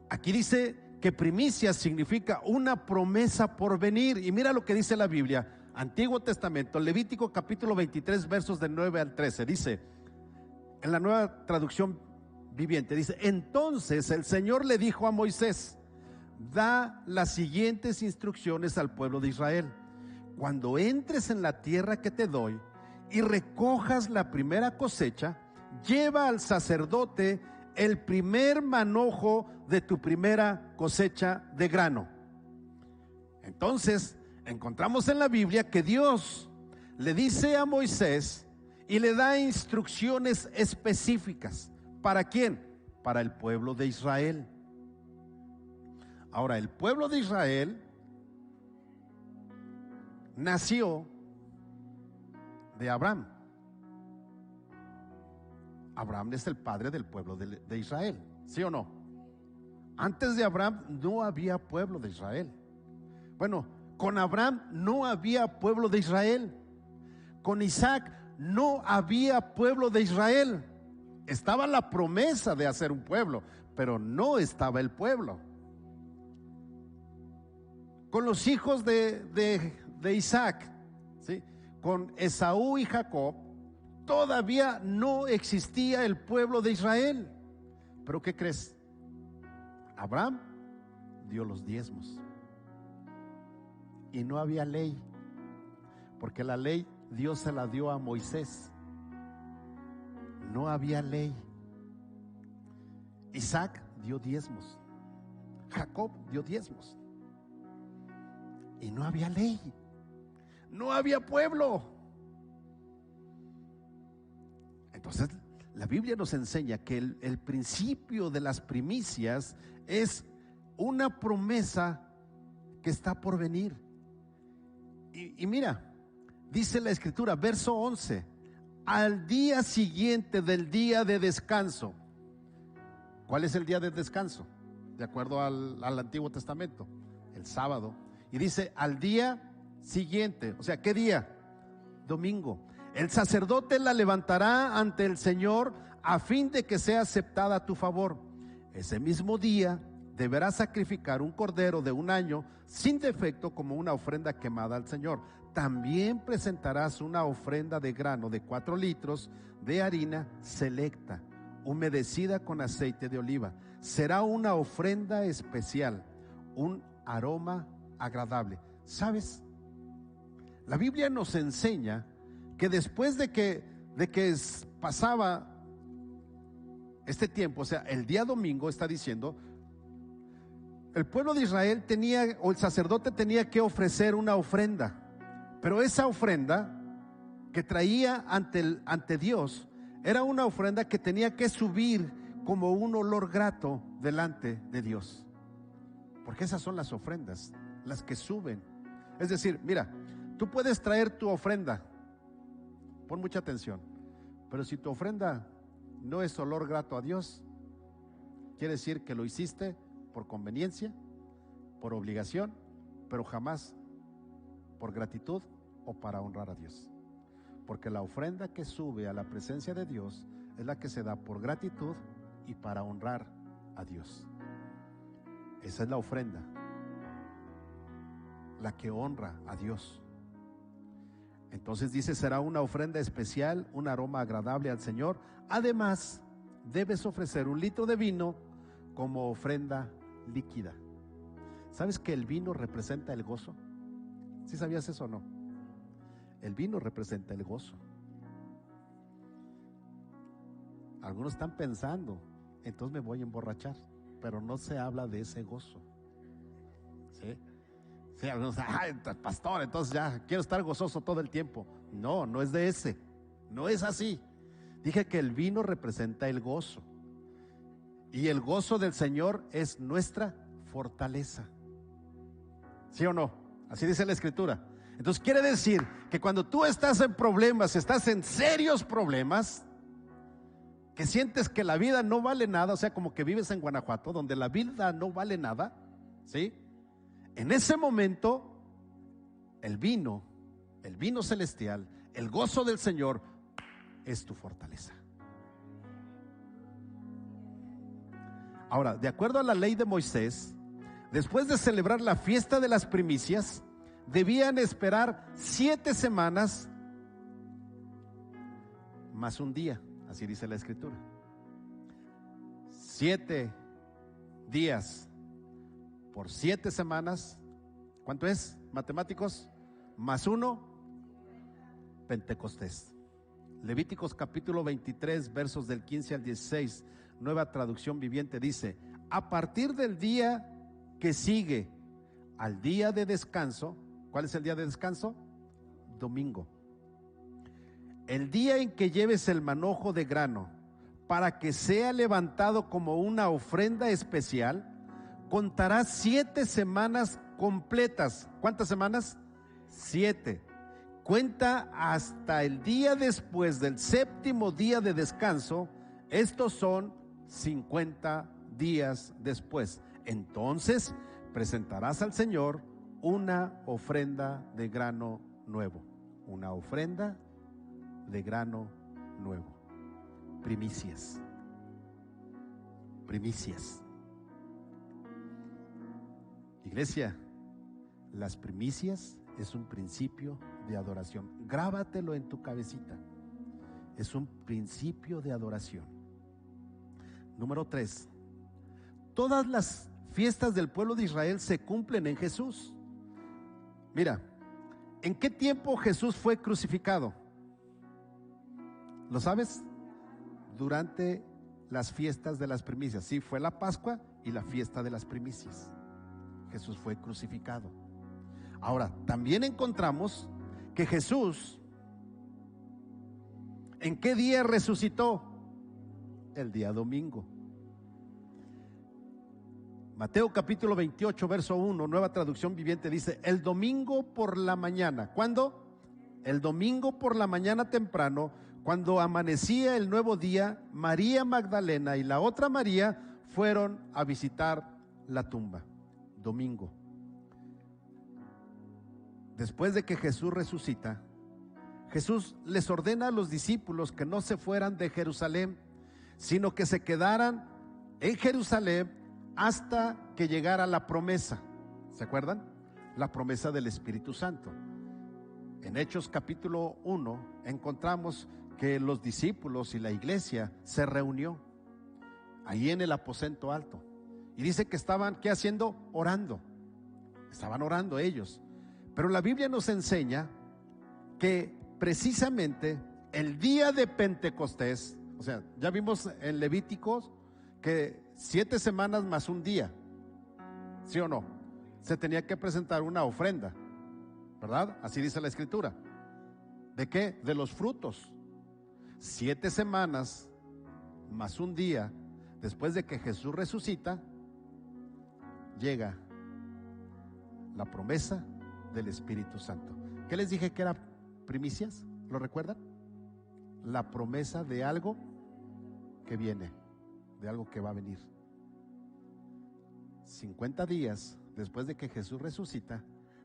aquí dice que primicias significa una promesa por venir. Y mira lo que dice la Biblia, Antiguo Testamento, Levítico capítulo 23, versos del 9 al 13. Dice, en la Nueva Traducción Viviente, dice: entonces el Señor le dijo a Moisés: da las siguientes instrucciones al pueblo de Israel. Cuando entres en la tierra que te doy y recojas la primera cosecha, lleva al sacerdote el primer manojo de tu primera cosecha de grano. Entonces encontramos en la Biblia que Dios le dice a Moisés y le da instrucciones específicas. ¿Para quién? Para el pueblo de Israel. Ahora, el pueblo de Israel nació de Abraham. Abraham es el padre del pueblo de Israel, ¿sí o no? Antes de Abraham no había pueblo de Israel. Bueno, con Abraham no había pueblo de Israel. Con Isaac no había pueblo de Israel. Estaba la promesa de hacer un pueblo, pero no estaba el pueblo. Con los hijos de Isaac, ¿sí? Con Esaú y Jacob, todavía no existía el pueblo de Israel. Pero ¿qué crees? Abraham dio los diezmos y no había ley Porque la ley Dios se la dio a Moisés. No había ley. Isaac dio diezmos. Jacob dio diezmos. Y no había ley. No había pueblo. Entonces la Biblia nos enseña que el principio de las primicias es una promesa que está por venir. Y mira, dice la Escritura, verso 11: al día siguiente del día de descanso. ¿Cuál es el día de descanso? De acuerdo al Antiguo Testamento, el sábado. Y dice al día siguiente, o sea, ¿qué día? Domingo. El sacerdote la levantará ante el Señor a fin de que sea aceptada a tu favor. Ese mismo día deberás sacrificar un cordero de un año sin defecto como una ofrenda quemada al Señor. También presentarás una ofrenda de grano de 4 litros de harina selecta, humedecida con aceite de oliva. Será una ofrenda especial, un aroma agradable. ¿Sabes? La Biblia nos enseña que después de que pasaba este tiempo, o sea, el día domingo, está diciendo, el pueblo de Israel tenía, o el sacerdote tenía que ofrecer una ofrenda, pero esa ofrenda que traía ante Dios era una ofrenda que tenía que subir como un olor grato delante de Dios, porque esas son las ofrendas, las que suben. Es decir, mira, tú puedes traer tu ofrenda, pon mucha atención, pero si tu ofrenda no es olor grato a Dios, quiere decir que lo hiciste por conveniencia, por obligación, pero jamás por gratitud o para honrar a Dios. Porque la ofrenda que sube a la presencia de Dios es la que se da por gratitud y para honrar a Dios. Esa es la ofrenda, la que honra a Dios. Entonces dice, será una ofrenda especial, un aroma agradable al Señor. Además, debes ofrecer 1 litro de vino como ofrenda líquida. ¿Sabes que el vino representa el gozo? ¿Sí sabías eso o no? El vino representa el gozo. Algunos están pensando, entonces me voy a emborrachar, pero no se habla de ese gozo. ¿Sí? Sí, algunos, pastor, entonces ya quiero estar gozoso todo el tiempo. No, no es de ese, no es así. Dije que el vino representa el gozo, y el gozo del Señor es nuestra fortaleza. ¿Sí o no? Así dice la Escritura. Entonces quiere decir que cuando tú estás en problemas, estás en serios problemas, que sientes que la vida no vale nada, o sea, como que vives en Guanajuato, donde la vida no vale nada, ¿sí? En ese momento, el vino celestial, el gozo del Señor es tu fortaleza. Ahora, de acuerdo a la ley de Moisés, después de celebrar la fiesta de las primicias, debían esperar 7 semanas más un día, así dice la Escritura. 7 días por 7 semanas, ¿cuánto es? Matemáticos, más 1, Pentecostés. Levíticos capítulo 23, versos del 15 al 16, Nueva Traducción Viviente, dice: a partir del día que sigue al día de descanso. ¿Cuál es el día de descanso? Domingo. El día en que lleves el manojo de grano para que sea levantado como una ofrenda especial, contarás 7 semanas completas. ¿Cuántas semanas? 7. Cuenta hasta el día después del 7º día de descanso. Estos son 50 días después. Entonces presentarás al Señor una ofrenda de grano nuevo. Una ofrenda de grano nuevo. Primicias. Primicias. Iglesia, las primicias es un principio de adoración. Grábatelo en tu cabecita. Es un principio de adoración. Número 3. Todas las fiestas del pueblo de Israel se cumplen en Jesús. Mira, ¿En qué tiempo Jesús fue crucificado? ¿Lo sabes? Durante las fiestas de las primicias. Sí, fue la Pascua y la fiesta de las primicias. Jesús fue crucificado. Ahora, también encontramos que Jesús, ¿en qué día resucitó? El día domingo. Mateo capítulo 28, verso 1, Nueva Traducción Viviente, dice: el domingo por la mañana. ¿Cuándo? El domingo por la mañana temprano, cuando amanecía el nuevo día, María Magdalena y la otra María fueron a visitar la tumba. Domingo. Después de que Jesús resucita, Jesús les ordena a los discípulos que no se fueran de Jerusalén, sino que se quedaran en Jerusalén hasta que llegara la promesa. ¿Se acuerdan? La promesa del Espíritu Santo. En Hechos capítulo 1 encontramos que los discípulos y la iglesia se reunió ahí en el aposento alto. Y dice que estaban, ¿qué haciendo? Orando. Estaban orando ellos. Pero la Biblia nos enseña que precisamente el día de Pentecostés, o sea, ya vimos en Levíticos que 7 semanas más un día, ¿sí o no? Se tenía que presentar una ofrenda, ¿verdad? Así dice la Escritura. ¿De qué? De los frutos. 7 semanas más un día después de que Jesús resucita, llega la promesa del Espíritu Santo. ¿Qué les dije que era primicias? ¿Lo recuerdan? La promesa de algo que viene, de algo que va a venir. 50 días después de que Jesús resucita,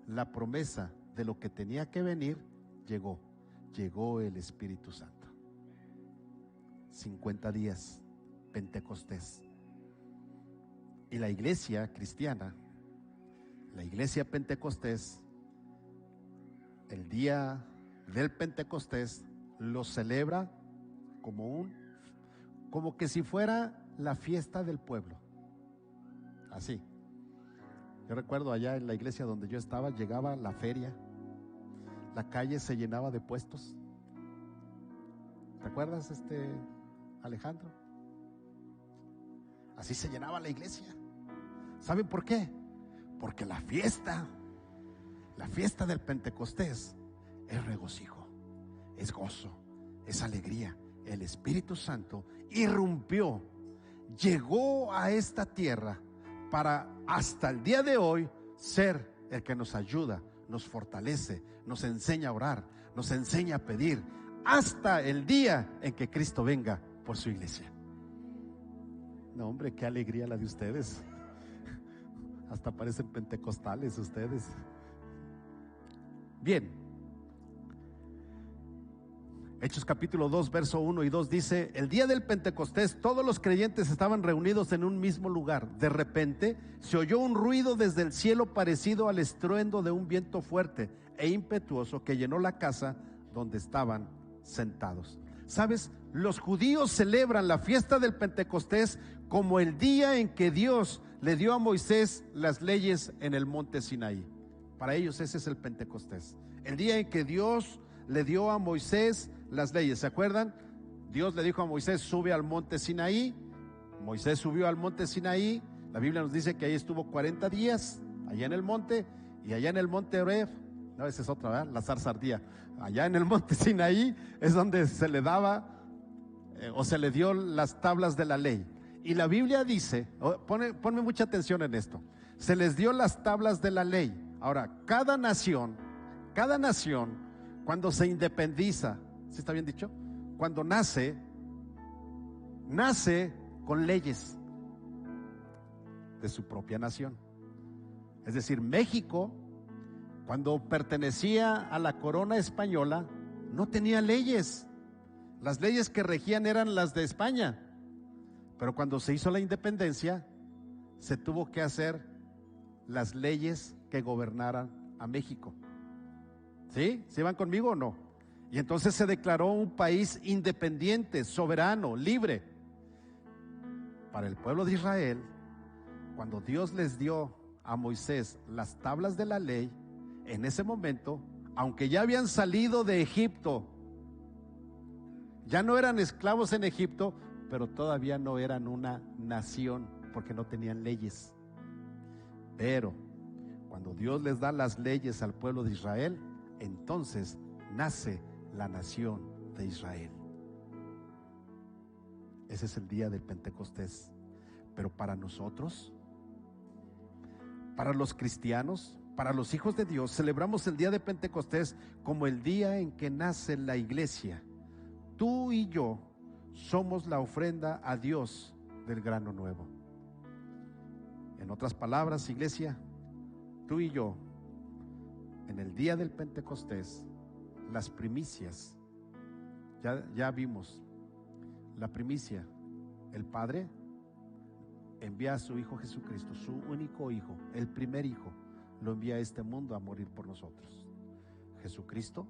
la promesa de lo que tenía que venir llegó. Llegó el Espíritu Santo. 50 días, Pentecostés. Y la iglesia cristiana, la iglesia Pentecostés, el día del Pentecostés lo celebra como que si fuera la fiesta del pueblo. Así. Yo recuerdo allá en la iglesia donde yo estaba, llegaba la feria, la calle se llenaba de puestos. ¿Te acuerdas, Alejandro? Así se llenaba la iglesia. ¿Saben por qué? Porque la fiesta del Pentecostés es regocijo, es gozo, es alegría. El Espíritu Santo irrumpió, llegó a esta tierra para hasta el día de hoy ser el que nos ayuda, nos fortalece, nos enseña a orar, nos enseña a pedir, hasta el día en que Cristo venga por su iglesia. No, hombre, qué alegría la de ustedes. Hasta parecen pentecostales ustedes. Bien. Hechos capítulo 2, verso 1 y 2 dice: el día del Pentecostés todos los creyentes estaban reunidos en un mismo lugar. De repente se oyó un ruido desde el cielo parecido al estruendo de un viento fuerte e impetuoso que llenó la casa donde estaban sentados. ¿Sabes? Los judíos celebran la fiesta del Pentecostés como el día en que Dios le dio a Moisés las leyes en el monte Sinaí. Para ellos ese es el Pentecostés. El día en que Dios le dio a Moisés las leyes. ¿Se acuerdan? Dios le dijo a Moisés: sube al monte Sinaí. Moisés subió al monte Sinaí. La Biblia nos dice que ahí estuvo 40 días allá en el monte. Y allá en el monte Horeb, no, esa es otra, ¿verdad? La zarza ardía. Allá en el monte Sinaí es donde se le daba o se le dio las tablas de la ley. Y la Biblia dice, ponme mucha atención en esto, se les dio las tablas de la ley. Ahora, cada nación, cuando se independiza, ¿sí está bien dicho? Cuando nace con leyes de su propia nación. Es decir, México, cuando pertenecía a la corona española, no tenía leyes. Las leyes que regían eran las de España. Pero cuando se hizo la independencia, se tuvo que hacer las leyes que gobernaran a México. ¿Sí? ¿Sí van conmigo o no? Y entonces se declaró un país independiente, soberano, libre. Para el pueblo de Israel, cuando Dios les dio a Moisés las tablas de la ley, en ese momento aunque ya habían salido de Egipto, ya no eran esclavos en Egipto, pero todavía no eran una nación porque no tenían leyes. Pero cuando Dios les da las leyes al pueblo de Israel, entonces nace la nación de Israel. Ese es el día del Pentecostés. Pero para nosotros, para los cristianos, para los hijos de Dios, celebramos el día de Pentecostés como el día en que nace la iglesia. Tú y yo somos la ofrenda a Dios del grano nuevo. En otras palabras, iglesia, tú y yo, en el día del Pentecostés, las primicias, ya vimos, la primicia, el Padre envía a su Hijo Jesucristo, su único Hijo, el primer Hijo, lo envía a este mundo a morir por nosotros. Jesucristo,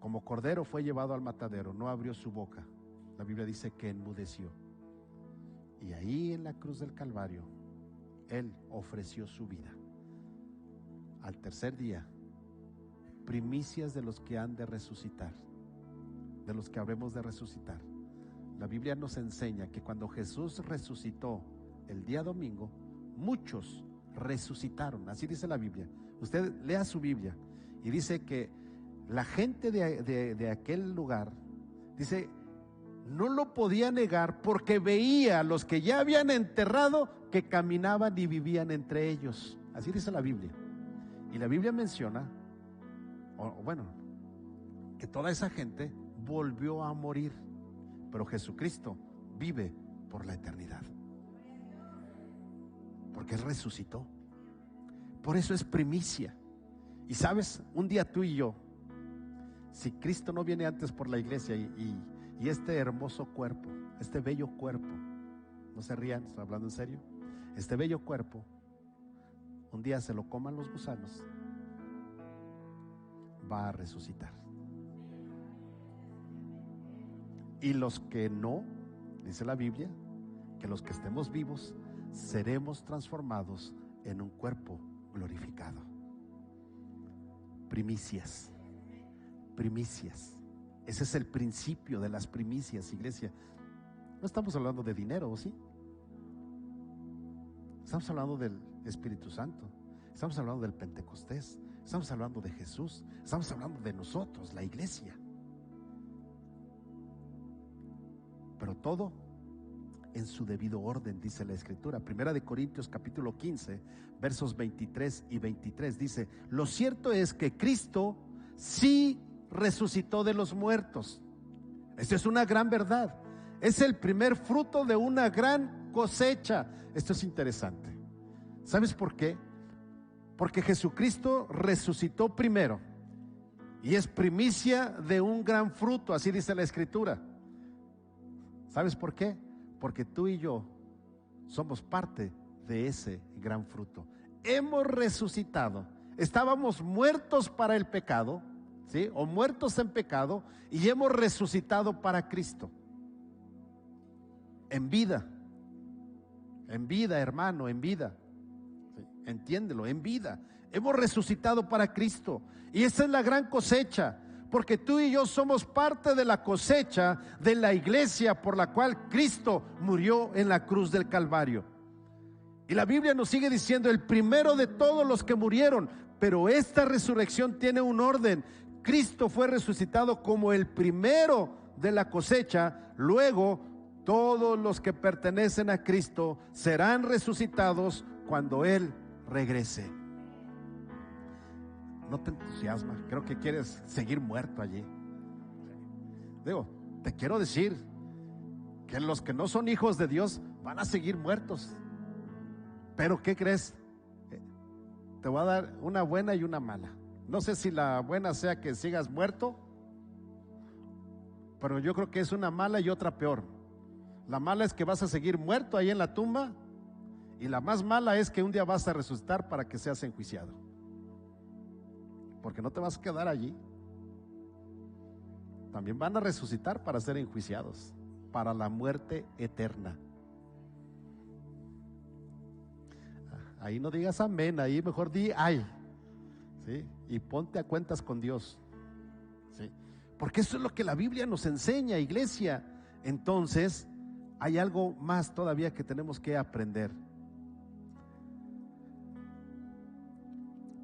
como cordero, fue llevado al matadero, no abrió su boca. La Biblia dice que enmudeció. Y ahí en la cruz del Calvario, Él ofreció su vida. Al tercer día, primicias de los que han de resucitar, de los que habremos de resucitar. La Biblia nos enseña que cuando Jesús resucitó el día domingo, muchos resucitaron. Así dice la Biblia. Usted lea su Biblia y dice que la gente de aquel lugar, dice, no lo podía negar porque veía a los que ya habían enterrado que caminaban y vivían entre ellos. Así dice la Biblia. Y la Biblia menciona, que toda esa gente volvió a morir, pero Jesucristo vive por la eternidad, porque Él resucitó. Por eso es primicia. Y sabes, un día tú y yo, si Cristo no viene antes por la iglesia y este hermoso cuerpo, este bello cuerpo, no se rían, estoy hablando en serio, este bello cuerpo, un día se lo coman los gusanos, va a resucitar. Y los que no, dice la Biblia, que los que estemos vivos seremos transformados en un cuerpo glorificado. Primicias. Primicias. Ese es el principio de las primicias, iglesia. No estamos hablando de dinero, ¿o sí? Estamos hablando del Espíritu Santo. Estamos hablando del Pentecostés. Estamos hablando de Jesús. Estamos hablando de nosotros, la iglesia. Pero todo en su debido orden, dice la Escritura. Primera de Corintios capítulo 15, versos 23 y 23 dice: lo cierto es que Cristo sí resucitó de los muertos. Esto es una gran verdad. Es el primer fruto de una gran cosecha. Esto es interesante. ¿Sabes por qué? Porque Jesucristo resucitó primero y es primicia de un gran fruto, así dice la Escritura. ¿Sabes por qué? Porque tú y yo somos parte de ese gran fruto. Hemos resucitado. Estábamos muertos para el pecado, ¿sí? O muertos en pecado, y hemos resucitado para Cristo. En vida, hermano, en vida. ¿Sí? Entiéndelo, en vida. Hemos resucitado para Cristo. Y esa es la gran cosecha. Porque tú y yo somos parte de la cosecha de la iglesia por la cual Cristo murió en la cruz del Calvario. Y la Biblia nos sigue diciendo: el primero de todos los que murieron. Pero esta resurrección tiene un orden. Cristo fue resucitado como el primero de la cosecha. Luego todos los que pertenecen a Cristo serán resucitados cuando Él regrese. No te entusiasma, creo que quieres seguir muerto allí. Digo, te quiero decir que los que no son hijos de Dios van a seguir muertos. Pero ¿qué crees? Te voy a dar una buena y una mala. No sé si la buena sea que sigas muerto, pero yo creo que es una mala y otra peor. La mala es que vas a seguir muerto ahí en la tumba, y la más mala es que un día vas a resucitar para que seas enjuiciado. Porque no te vas a quedar allí. También van a resucitar para ser enjuiciados, para la muerte eterna. Ahí no digas amén, ahí mejor di ay. ¿sí? Y ponte a cuentas con Dios, ¿sí? Porque eso es lo que la Biblia nos enseña, iglesia. Entonces, hay algo más todavía que tenemos que aprender.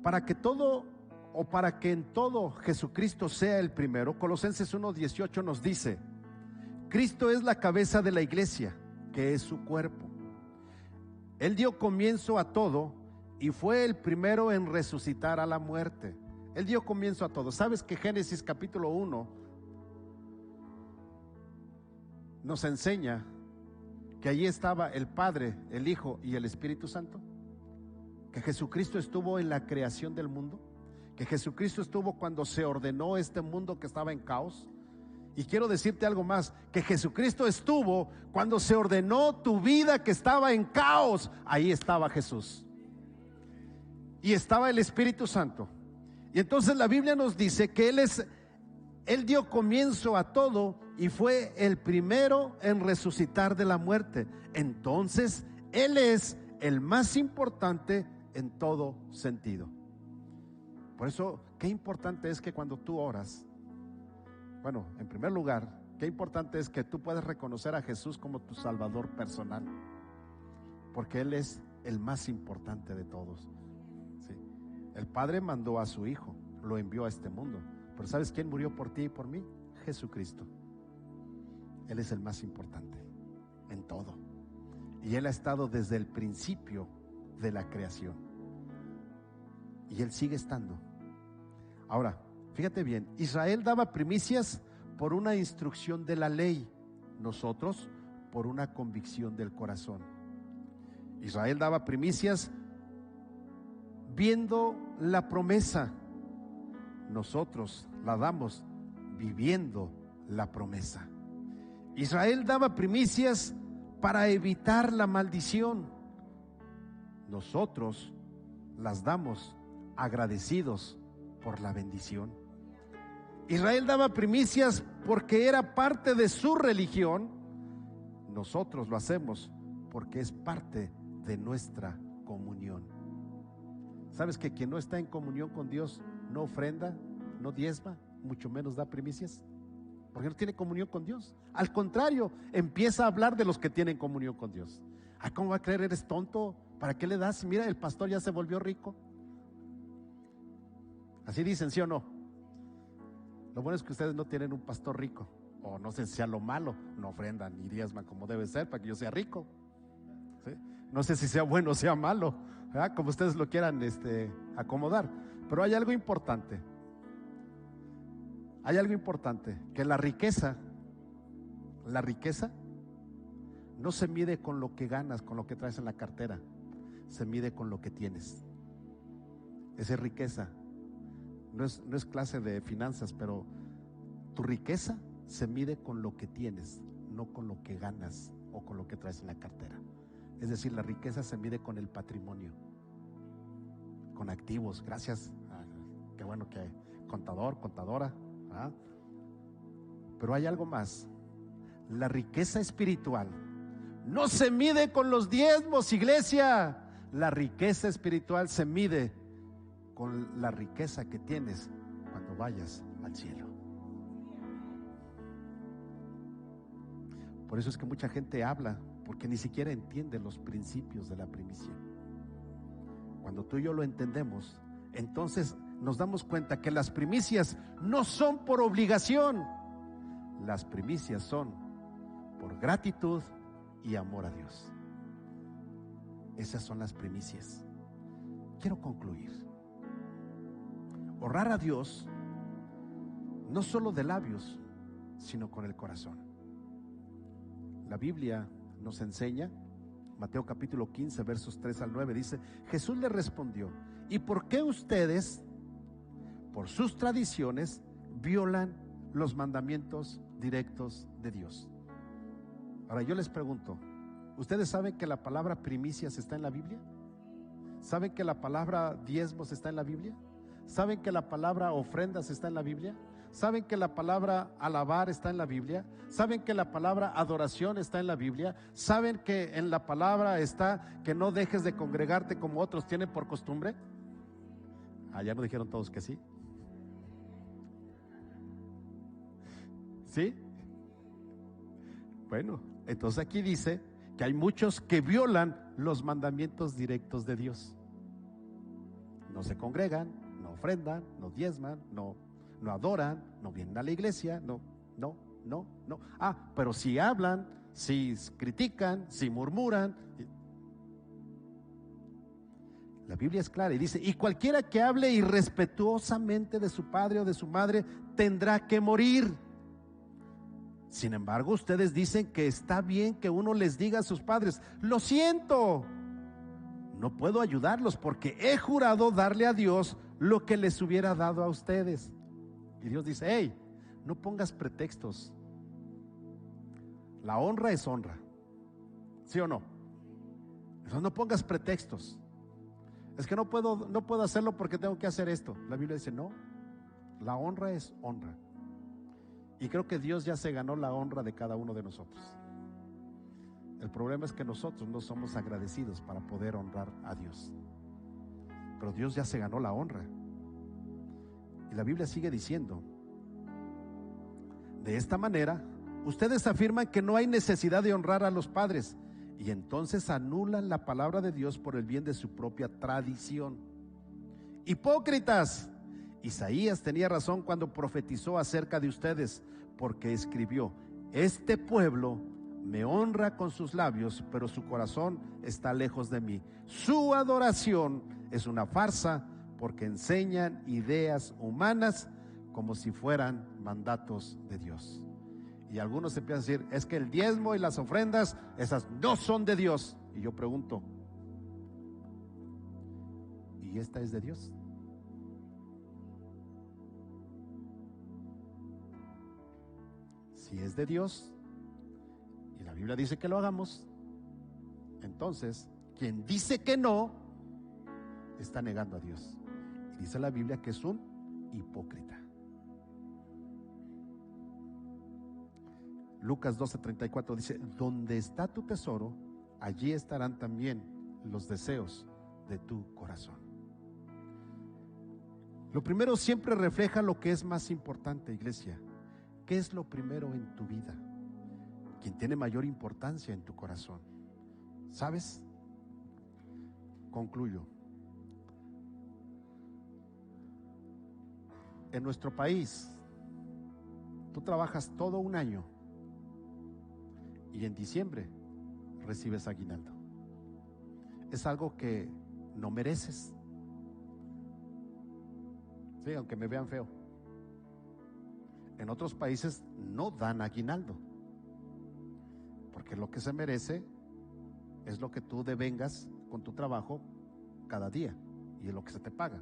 Para que en todo Jesucristo sea el primero, Colosenses 1:18 nos dice: Cristo es la cabeza de la iglesia, que es su cuerpo. Él dio comienzo a todo y fue el primero en resucitar a la muerte. Él dio comienzo a todo. ¿Sabes que Génesis capítulo 1 nos enseña que allí estaba el Padre, el Hijo y el Espíritu Santo? Que Jesucristo estuvo en la creación del mundo, que Jesucristo estuvo cuando se ordenó este mundo que estaba en caos. Y quiero decirte algo más, que Jesucristo estuvo cuando se ordenó tu vida que estaba en caos. Ahí estaba Jesús y estaba el Espíritu Santo. Y entonces la Biblia nos dice que Él dio comienzo a todo y fue el primero en resucitar de la muerte. Entonces Él es el más importante en todo sentido. Por eso, qué importante es que cuando tú oras, bueno, en primer lugar, qué importante es que tú puedas reconocer a Jesús como tu Salvador personal, porque Él es el más importante de todos, ¿sí? El Padre mandó a su Hijo, lo envió a este mundo, pero ¿sabes quién murió por ti y por mí? Jesucristo. Él es el más importante en todo, y Él ha estado desde el principio de la creación, y Él sigue estando. Ahora, fíjate bien, Israel daba primicias por una instrucción de la ley, nosotros por una convicción del corazón. Israel daba primicias viendo la promesa, nosotros la damos viviendo la promesa. Israel daba primicias para evitar la maldición, nosotros las damos agradecidos por la bendición. Israel daba primicias porque era parte de su religión, nosotros lo hacemos porque es parte de nuestra comunión. ¿Sabes que quien no está en comunión con Dios no ofrenda, no diezma, mucho menos da primicias? Porque no tiene comunión con Dios. Al contrario, empieza a hablar de los que tienen comunión con Dios. Ay, ¿cómo va a creer? ¿Eres tonto? ¿Para qué le das? Mira, el pastor ya se volvió rico. Así dicen, ¿sí o no? Lo bueno es que ustedes no tienen un pastor rico, o no sé si sea lo malo, no ofrendan ni diezman como debe ser para que yo sea rico, ¿sí? No sé si sea bueno o sea malo, ¿verdad? Como ustedes lo quieran acomodar. Pero hay algo importante, que la riqueza no se mide con lo que ganas, con lo que traes en la cartera, se mide con lo que tienes. Esa es riqueza. No es clase de finanzas, pero tu riqueza se mide con lo que tienes, no con lo que ganas o con lo que traes en la cartera. Es decir, la riqueza se mide con el patrimonio, con activos. Gracias, qué bueno que contador, contadora, ¿verdad? Pero hay algo más. La riqueza espiritual no se mide con los diezmos, iglesia. La riqueza espiritual se mide con la riqueza que tienes cuando vayas al cielo. Por eso es que mucha gente habla, porque ni siquiera entiende los principios de la primicia. Cuando tú y yo lo entendemos, entonces nos damos cuenta que las primicias no son por obligación, las primicias son por gratitud y amor a Dios. Esas son las primicias. Quiero concluir. Honrar a Dios no solo de labios, sino con el corazón. La Biblia nos enseña, Mateo capítulo 15 versos 3 al 9, dice: Jesús le respondió: ¿y por qué ustedes, por sus tradiciones, violan los mandamientos directos de Dios? Ahora yo les pregunto, ¿ustedes saben que la palabra primicias está en la Biblia? ¿Saben que la palabra diezmos está en la Biblia? ¿Saben que la palabra ofrendas está en la Biblia? ¿Saben que la palabra alabar está en la Biblia? ¿Saben que la palabra adoración está en la Biblia? ¿Saben que en la palabra está que no dejes de congregarte como otros tienen por costumbre? Allá no dijeron todos que sí. ¿Sí? Bueno, entonces aquí dice que hay muchos que violan los mandamientos directos de Dios. No se congregan, no ofrendan, no diezman, no adoran, no vienen a la iglesia, no. Pero si hablan, si critican, si murmuran. La Biblia es clara y dice: y cualquiera que hable irrespetuosamente de su padre o de su madre tendrá que morir. Sin embargo, ustedes dicen que está bien que uno les diga a sus padres: lo siento, no puedo ayudarlos porque he jurado darle a Dios lo que les hubiera dado a ustedes. Y Dios dice: hey, no pongas pretextos. La honra es honra, ¿sí o no? Entonces no pongas pretextos. Es que no puedo hacerlo porque tengo que hacer esto. La Biblia dice: no, la honra es honra. Y creo que Dios ya se ganó la honra de cada uno de nosotros. El problema es que nosotros no somos agradecidos para poder honrar a Dios. Pero Dios ya se ganó la honra. Y la Biblia sigue diciendo: de esta manera, ustedes afirman que no hay necesidad de honrar a los padres, y entonces anulan la palabra de Dios por el bien de su propia tradición. Hipócritas. Isaías tenía razón cuando profetizó acerca de ustedes, porque escribió: este pueblo me honra con sus labios, pero su corazón está lejos de mí. Su adoración es una farsa, porque enseñan ideas humanas como si fueran mandatos de Dios. Y algunos empiezan a decir: es que el diezmo y las ofrendas, esas no son de Dios. Y yo pregunto: ¿y esta es de Dios? Si es de Dios y la Biblia dice que lo hagamos, entonces quien dice que no está negando a Dios. Y dice la Biblia que es un hipócrita. Lucas 12:34 dice: donde está tu tesoro, allí estarán también los deseos de tu corazón. Lo primero siempre refleja lo que es más importante, iglesia. ¿Qué es lo primero en tu vida? ¿Quién tiene mayor importancia en tu corazón? ¿Sabes? Concluyo. En nuestro país, tú trabajas todo un año y en diciembre recibes aguinaldo. Es algo que no mereces. Sí, aunque me vean feo. En otros países no dan aguinaldo, porque lo que se merece es lo que tú devengas con tu trabajo cada día, y es lo que se te paga.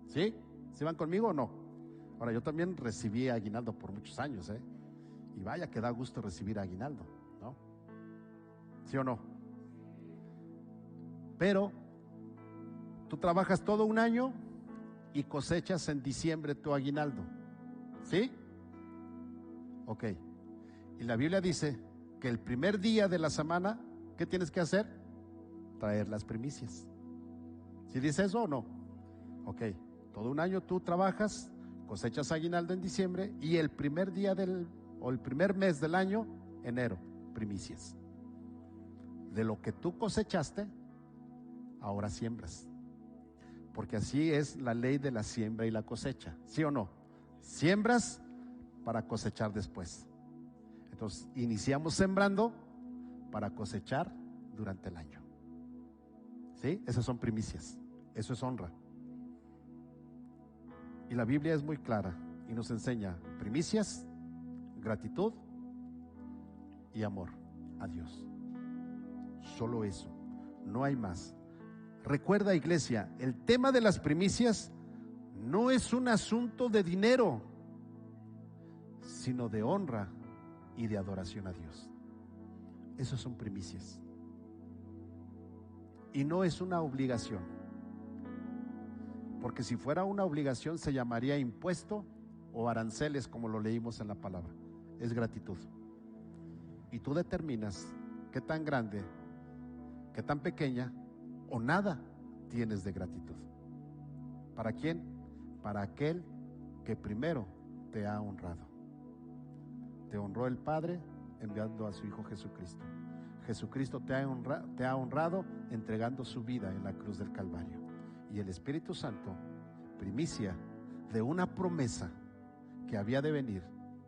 ¿Sí? ¿Sí van conmigo o no? Ahora, yo también recibí aguinaldo por muchos años, y vaya que da gusto recibir aguinaldo, ¿no? ¿Sí o no? Pero tú trabajas todo un año y cosechas en diciembre tu aguinaldo. ¿Sí? Ok. Y la Biblia dice que el primer día de la semana, ¿qué tienes que hacer? Traer las primicias. ¿Sí dice eso o no? Ok. Todo un año tú trabajas, cosechas aguinaldo en diciembre, y el primer día el primer mes del año, enero, primicias. De lo que tú cosechaste, ahora siembras. Porque así es la ley de la siembra y la cosecha. ¿Sí o no? Siembras para cosechar después. Entonces, iniciamos sembrando para cosechar durante el año. ¿Sí? Esas son primicias. Eso es honra. Y la Biblia es muy clara y nos enseña primicias, gratitud y amor a Dios. Solo eso, no hay más. Recuerda, iglesia, el tema de las primicias no es un asunto de dinero, sino de honra y de adoración a Dios. Esas son primicias. Y no es una obligación, porque si fuera una obligación se llamaría impuesto o aranceles, como lo leímos en la palabra. Es gratitud. Y tú determinas qué tan grande, qué tan pequeña o nada tienes de gratitud. ¿Para quién? para aquel que primero te ha honrado. Te honró el Padre enviando a su Hijo Jesucristo. Jesucristo te ha honrado entregando su vida en la cruz del Calvario. Y el Espíritu Santo, primicia de una promesa que había de venir,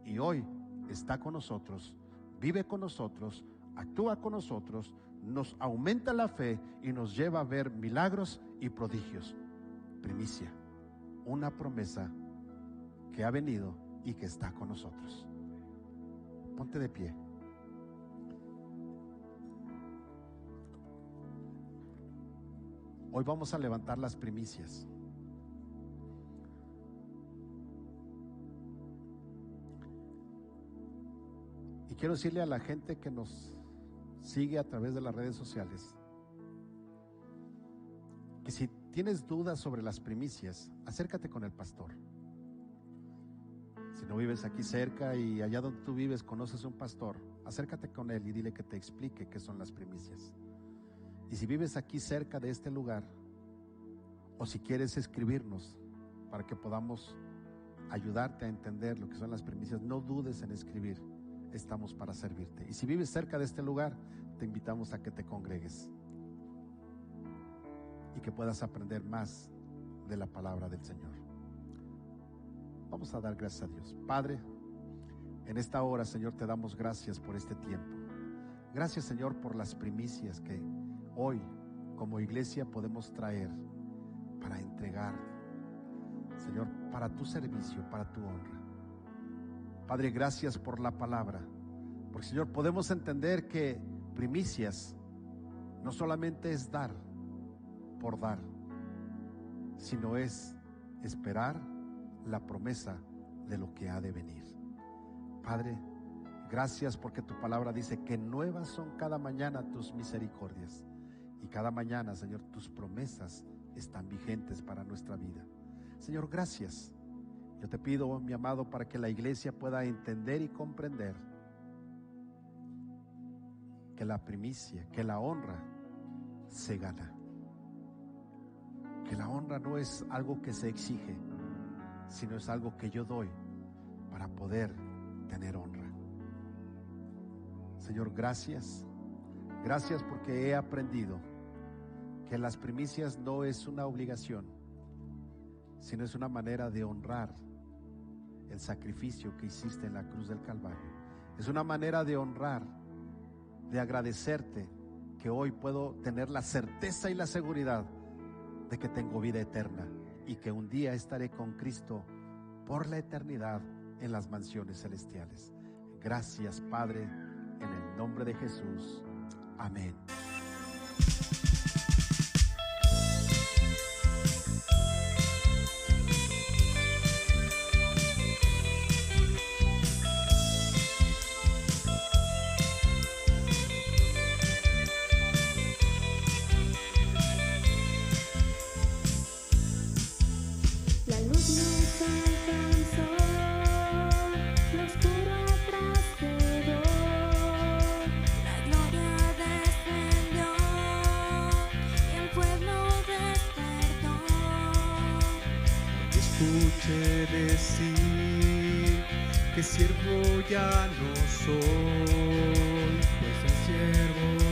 y hoy está con nosotros, vive con nosotros, actúa con nosotros, nos aumenta la fe y nos lleva a ver milagros y prodigios. Primicia, una promesa que ha venido y que está con nosotros. Ponte de pie. Hoy vamos a levantar las primicias. Y quiero decirle a la gente que nos sigue a través de las redes sociales que si tienes dudas sobre las primicias, acércate con el pastor. Si no vives aquí cerca y allá donde tú vives conoces un pastor, acércate con él y dile que te explique qué son las primicias. Y si vives aquí cerca de este lugar, o si quieres escribirnos para que podamos ayudarte a entender lo que son las primicias, no dudes en escribir, estamos para servirte. Y si vives cerca de este lugar, te invitamos a que te congregues y que puedas aprender más de la palabra del Señor. Vamos a dar gracias a Dios. Padre, en esta hora, Señor, te damos gracias por este tiempo. Gracias, Señor, por las primicias que hoy como iglesia podemos traer para entregar, Señor, para tu servicio, para tu honra. Padre, gracias por la palabra, porque, Señor, podemos entender que primicias no solamente es dar por dar, sino es esperar la promesa de lo que ha de venir. Padre, gracias porque tu palabra dice que nuevas son cada mañana tus misericordias. Y cada mañana, Señor, tus promesas están vigentes para nuestra vida. Señor, gracias. Yo te pido, mi amado, para que la iglesia pueda entender y comprender que la primicia, que la honra se gana. Que la honra no es algo que se exige, sino es algo que yo doy para poder tener honra. Señor, gracias. Gracias porque he aprendido que las primicias no es una obligación, sino es una manera de honrar el sacrificio que hiciste en la cruz del Calvario. Es una manera de honrar, de agradecerte que hoy puedo tener la certeza y la seguridad de que tengo vida eterna y que un día estaré con Cristo por la eternidad en las mansiones celestiales. Gracias, Padre, en el nombre de Jesús. Amén. La luz nos alcanzó, lo oscuro atrás quedó, la gloria descendió y el pueblo despertó. Escuché decir que siervo ya no soy, pues el siervo